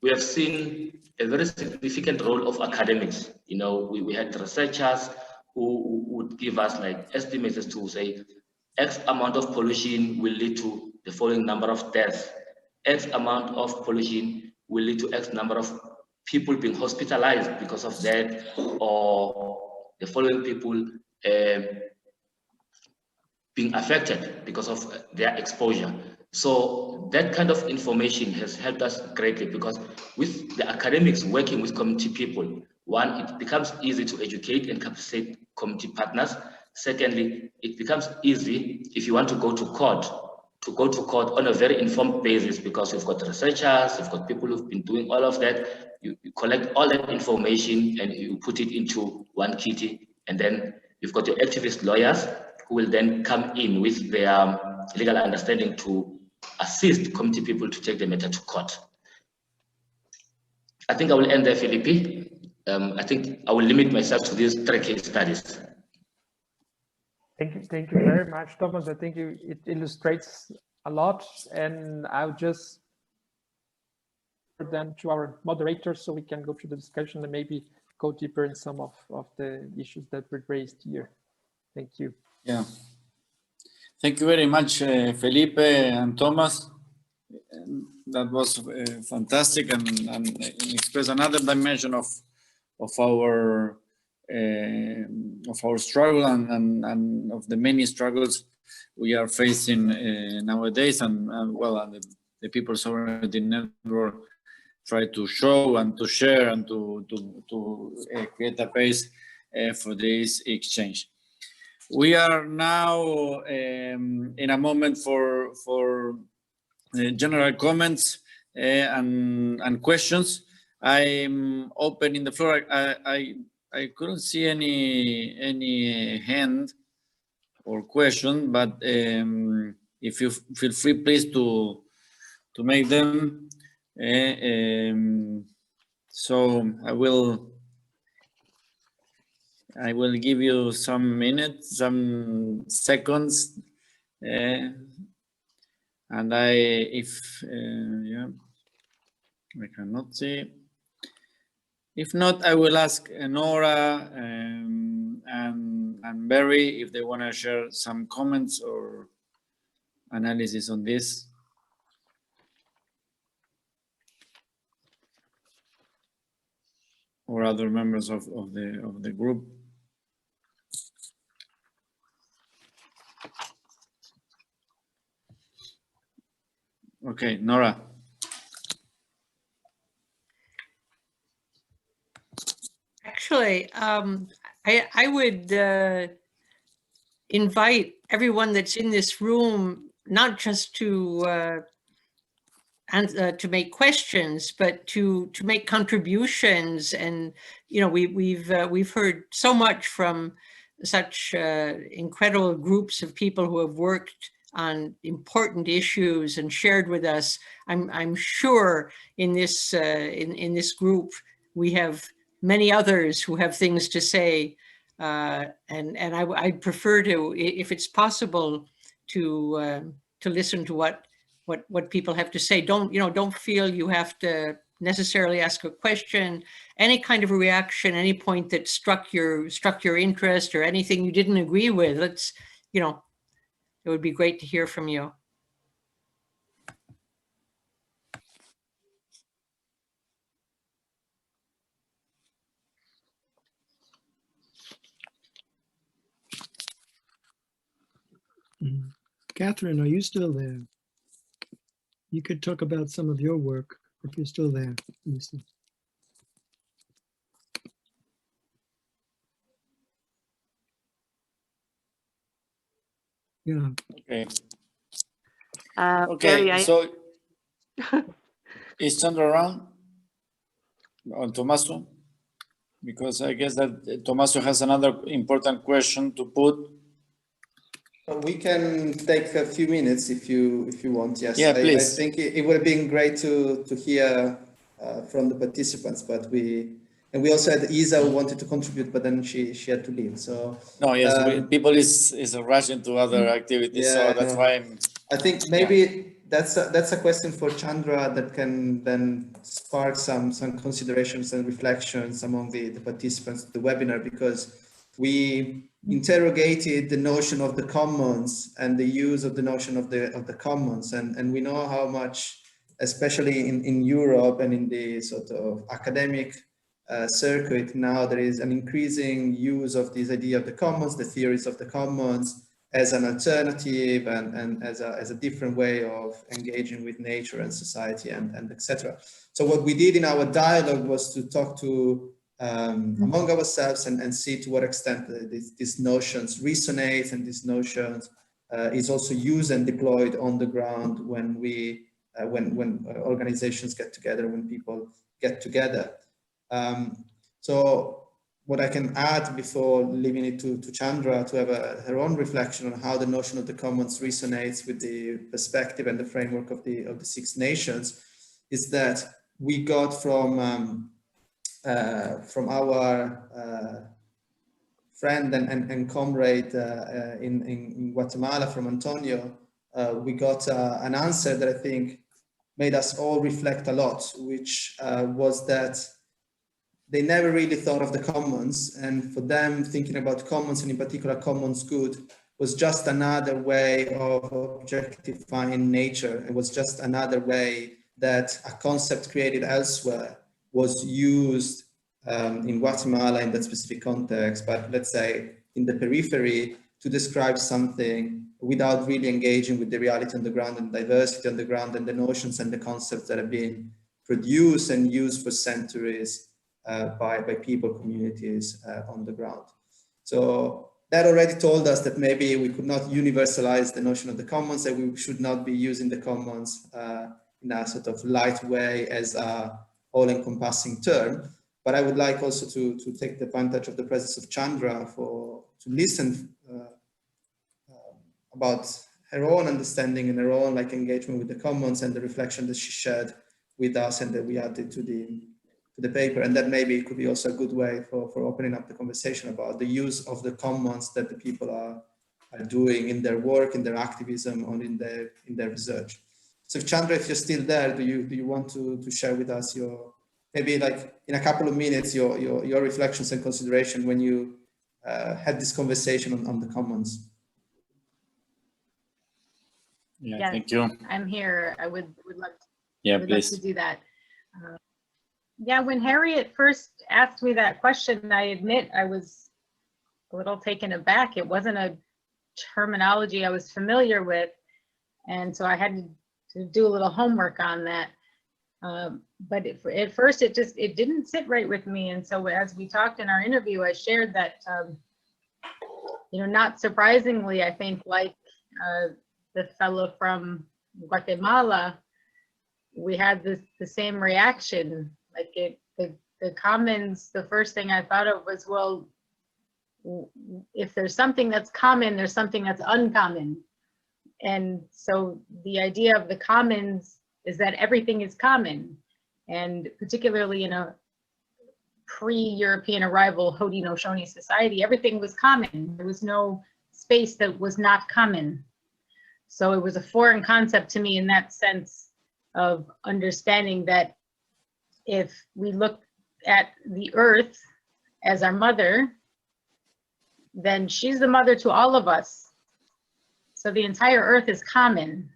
[SPEAKER 3] we have seen a very significant role of academics. You know, we had researchers who would give us like estimates as to say, X amount of pollution will lead to the following number of deaths. X amount of pollution will lead to X number of people being hospitalized because of that, or the following people being affected because of their exposure. So that kind of information has helped us greatly, because with the academics working with community people, one, it becomes easy to educate and capacitate community partners. Secondly, it becomes easy if you want to go to court on a very informed basis, because you've got researchers, you've got people who've been doing all of that. You collect all that information and you put it into one kitty, and then you've got your activist lawyers who will then come in with their legal understanding to assist community people to take the matter to court. I think I will end there, Philippi. I think I will limit myself to these 3 case studies.
[SPEAKER 13] Thank you very much, Thomas. I think it illustrates a lot, and I'll just then to our moderators so we can go through the discussion and maybe go deeper in some of the issues that were raised here. Thank you.
[SPEAKER 4] Yeah. Thank you very much, Felipe and Thomas. That was fantastic and express another dimension of our struggle and of the many struggles we are facing nowadays, and the People Sovereignty Network try to show and to share and to create a base for this exchange. We are now in a moment for general comments and questions. I'm opening the floor. I couldn't see any hand or question, but if you feel free, please to make them. So I will give you some minutes, some seconds, and I cannot see. If not, I will ask Nora and Barry if they want to share some comments or analysis on this. Or other members of the group. Okay, Nora.
[SPEAKER 2] Actually, I would invite everyone that's in this room not just to make questions, but to make contributions. And we've heard so much from such incredible groups of people who have worked on important issues and shared with us. I'm sure in this group we have many others who have things to say, and I'd prefer to, if it's possible, to listen to what people have to say. Don't feel you have to necessarily ask a question. Any kind of a reaction, any point that struck your interest, or anything you didn't agree with, it would be great to hear from you.
[SPEAKER 1] Catherine, are you still there? You could talk about some of your work if you're still there. Let me see. Yeah.
[SPEAKER 4] Okay.
[SPEAKER 14] Gary,
[SPEAKER 4] so is Chandra around? Or Tommaso? Because I guess that Tommaso has another important question to put.
[SPEAKER 11] We can take a few minutes if you want. Yes.
[SPEAKER 4] Yeah, please.
[SPEAKER 11] I think it would have been great to hear from the participants, but we also had Isa who wanted to contribute, but then she had to leave. So
[SPEAKER 4] no, yes, people is rushing to other activities,
[SPEAKER 11] yeah,
[SPEAKER 4] so that's why
[SPEAKER 11] I think maybe that's a question for Chandra that can then spark some considerations and reflections among the participants of the webinar, because we interrogated the notion of the commons and the use of the notion of the commons, and we know how much, especially in Europe and in the sort of academic circuit now, there is an increasing use of this idea of the commons, the theories of the commons, as an alternative and as a different way of engaging with nature and society and etc. So what we did in our dialogue was to talk to among ourselves and see to what extent these notions resonate, and these notions is also used and deployed on the ground when when organizations get together, when people get together. So what I can add before leaving it to Chandra to have her own reflection on how the notion of the commons resonates with the perspective and the framework of the Six Nations is that we got from our friend and comrade in Guatemala, from Antonio, we got an answer that I think made us all reflect a lot, which was that they never really thought of the commons, and for them thinking about commons, and in particular commons good, was just another way of objectifying nature. It was just another way that a concept created elsewhere was used in Guatemala in that specific context, but let's say in the periphery, to describe something without really engaging with the reality on the ground and diversity on the ground and the notions and the concepts that have been produced and used for centuries by people, communities on the ground. So that already told us that maybe we could not universalize the notion of the commons, that we should not be using the commons in a sort of light way as a all-encompassing term. But I would like also to take the advantage of the presence of Chandra to listen about her own understanding and her own engagement with the commons and the reflection that she shared with us and that we added to the paper. And that maybe it could be also a good way for opening up the conversation about the use of the commons that the people are doing in their work, in their activism, or in their research. So Chandra, if you're still there, do you want to share with us your, maybe in a couple of minutes, your reflections and consideration when you had this conversation on the commons?
[SPEAKER 4] Yeah,
[SPEAKER 12] yes,
[SPEAKER 4] thank you.
[SPEAKER 12] I'm here. I would love to,
[SPEAKER 4] yeah,
[SPEAKER 12] would
[SPEAKER 4] please.
[SPEAKER 12] love to do that. Yeah, when Harriet first asked me that question, I admit I was a little taken aback. It wasn't a terminology I was familiar with, and so I had to do a little homework on that. But at first it didn't sit right with me, and so as we talked in our interview, I shared that not surprisingly, I think the fellow from Guatemala, we had the same reaction. The commons, the first thing I thought of was, well, if there's something that's common, there's something that's uncommon. And so the idea of the commons is that everything is common. And particularly in a pre-European arrival Haudenosaunee society, everything was common. There was no space that was not common. So it was a foreign concept to me in that sense of understanding that if we look at the earth as our mother, then she's the mother to all of us. So the entire earth is common.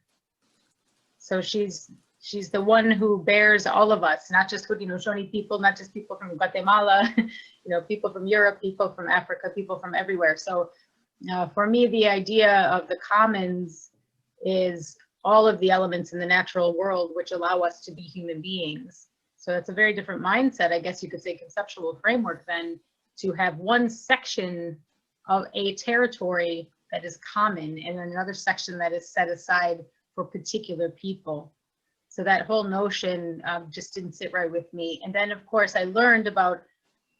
[SPEAKER 12] So she's the one who bears all of us, not just Haudenosaunee people, not just people from Guatemala, people from Europe, people from Africa, people from everywhere. So for me, the idea of the commons is all of the elements in the natural world which allow us to be human beings. So that's a very different mindset, I guess you could say, conceptual framework, than to have one section of a territory that is common and another section that is set aside for particular people. So that whole notion just didn't sit right with me. And then, of course, I learned about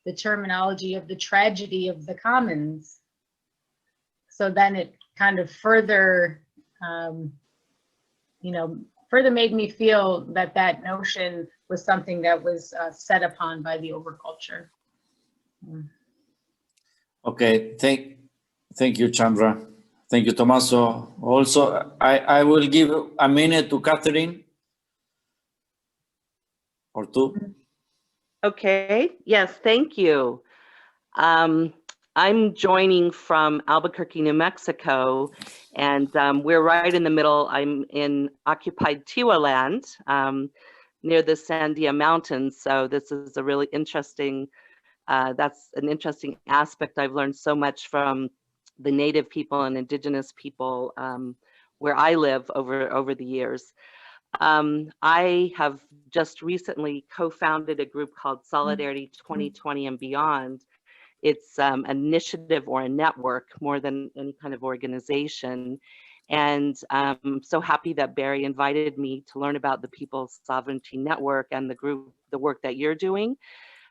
[SPEAKER 12] the terminology of the tragedy of the commons. So then it kind of further, further made me feel that notion was something that was set upon by the overculture.
[SPEAKER 4] Okay, thank you, Chandra. Thank you, Tommaso. Also, I will give a minute to Catherine or two.
[SPEAKER 14] Okay, yes, thank you. I'm joining from Albuquerque, New Mexico, and we're right in the middle. I'm in occupied Tiwa land near the Sandia Mountains. So this is a really interesting, that's an interesting aspect. I've learned so much from the native people and indigenous people where I live over the years. I have just recently co-founded a group called Solidarity 2020 and Beyond. It's an initiative or a network more than any kind of organization. And I'm so happy that Barry invited me to learn about the People's Sovereignty Network and the work that you're doing.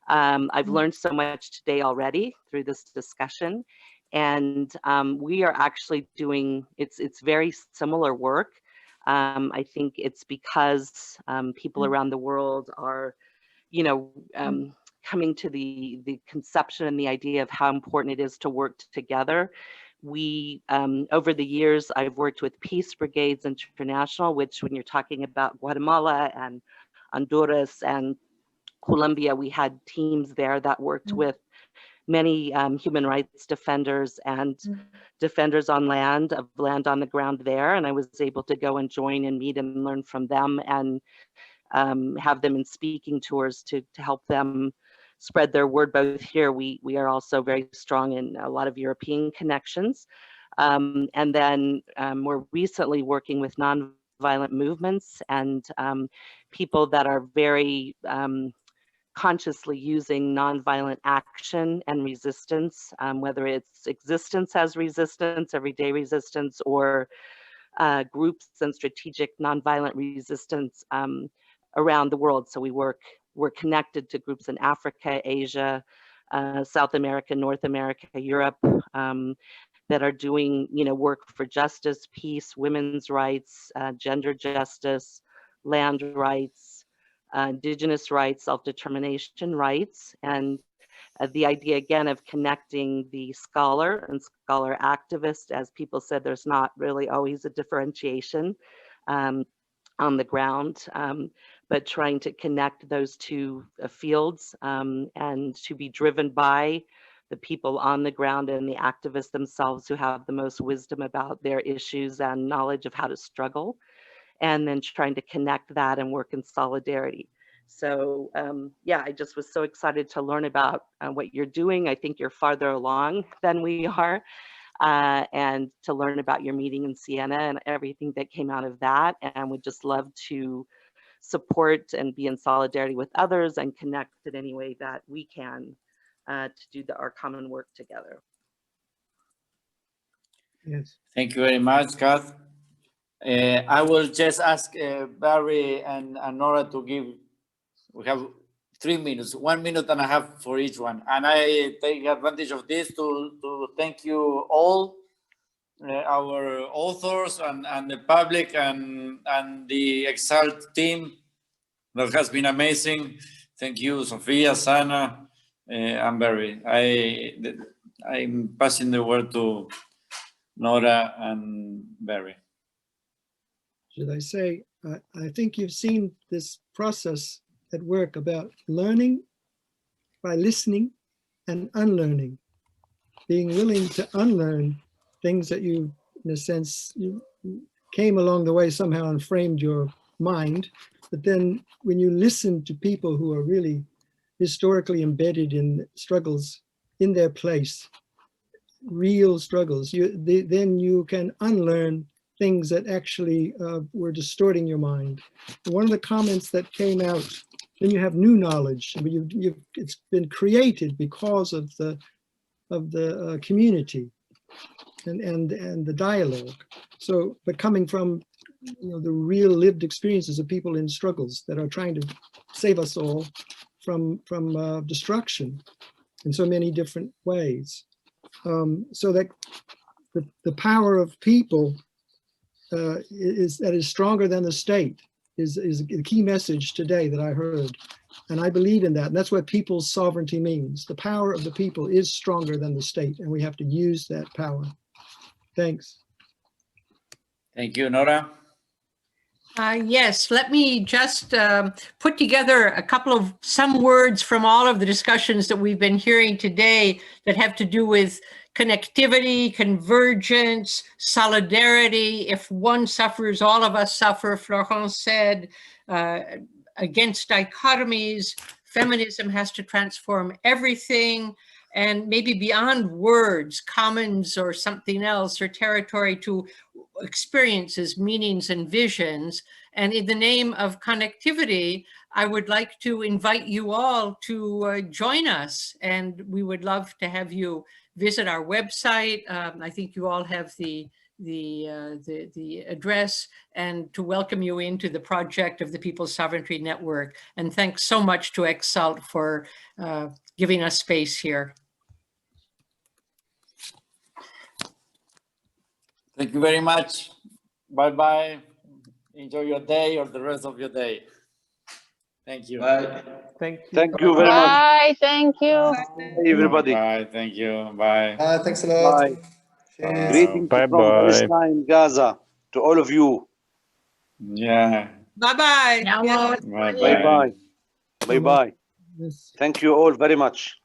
[SPEAKER 14] I've learned so much today already through this discussion. And we are actually doing, it's very similar work. I think it's because people around the world are, coming to the conception and the idea of how important it is to work together. We, over the years, I've worked with Peace Brigades International, which when you're talking about Guatemala and Honduras and Colombia, we had teams there that worked with many human rights defenders and defenders on land, of land on the ground there. And I was able to go and join and meet and learn from them, and have them in speaking tours to help them spread their word. Both here, we are also very strong in a lot of European connections. And then more recently working with nonviolent movements and people that are very consciously using nonviolent action and resistance, whether it's existence as resistance, everyday resistance, or groups and strategic nonviolent resistance around the world. So we're connected to groups in Africa, Asia, South America, North America, Europe, that are doing, work for justice, peace, women's rights, gender justice, land rights, indigenous rights, self-determination rights, and the idea again of connecting the scholar and scholar activist. As people said, there's not really always a differentiation on the ground, but trying to connect those two fields and to be driven by the people on the ground and the activists themselves who have the most wisdom about their issues and knowledge of how to struggle, and then trying to connect that and work in solidarity. So yeah, I just was so excited to learn about what you're doing. I think you're farther along than we are, and to learn about your meeting in Siena and everything that came out of that, and would just love to support and be in solidarity with others and connect in any way that we can to do our common work together.
[SPEAKER 1] Yes.
[SPEAKER 4] Thank you very much, Kath. I will just ask Barry and Nora to give, we have 3 minutes, 1 minute and a half for each one. And I take advantage of this to thank you all, our authors and the public and the EXALT team. That has been amazing. Thank you, Sofia, Sana, and Barry. I'm passing the word to Nora and Barry.
[SPEAKER 1] Should I say, I think you've seen this process at work about learning by listening and unlearning, being willing to unlearn things that you, in a sense, you came along the way somehow and framed your mind. But then when you listen to people who are really historically embedded in struggles in their place, real struggles, then you can unlearn things that actually were distorting your mind. And one of the comments that came out, then you have new knowledge. It's been created because of the community and the dialogue. So, but coming from the real lived experiences of people in struggles that are trying to save us all from destruction in so many different ways. So that the power of people is stronger than the state is a key message today that I heard. And I believe in that. And that's what people's sovereignty means. The power of the people is stronger than the state, and we have to use that power. Thanks.
[SPEAKER 4] Thank you, Nora.
[SPEAKER 2] Yes, let me just put together some words from all of the discussions that we've been hearing today that have to do with connectivity, convergence, solidarity. If one suffers, all of us suffer, Florence said, against dichotomies. Feminism has to transform everything, and maybe beyond words, commons or something else, or territory, to experiences, meanings, and visions. And in the name of connectivity, I would like to invite you all to join us, and we would love to have you visit our website. I think you all have the address, and to welcome you into the project of the People's Sovereignty Network. And thanks so much to EXALT for giving us space here.
[SPEAKER 4] Thank you very much. Bye-bye. Enjoy your day or the rest of your day. Thank you.
[SPEAKER 3] Bye.
[SPEAKER 13] Thank you.
[SPEAKER 15] Thank you very much.
[SPEAKER 7] Bye. Thank you.
[SPEAKER 15] Bye, everybody.
[SPEAKER 4] Bye. Thank you. Bye.
[SPEAKER 11] Thanks a lot.
[SPEAKER 15] Bye.
[SPEAKER 11] Cheers.
[SPEAKER 15] Greetings from Palestine, Gaza, to all of you.
[SPEAKER 4] Yeah.
[SPEAKER 2] Bye-bye.
[SPEAKER 12] Bye-bye.
[SPEAKER 15] Bye-bye. Bye-bye.
[SPEAKER 1] Yes.
[SPEAKER 15] Thank you all very much.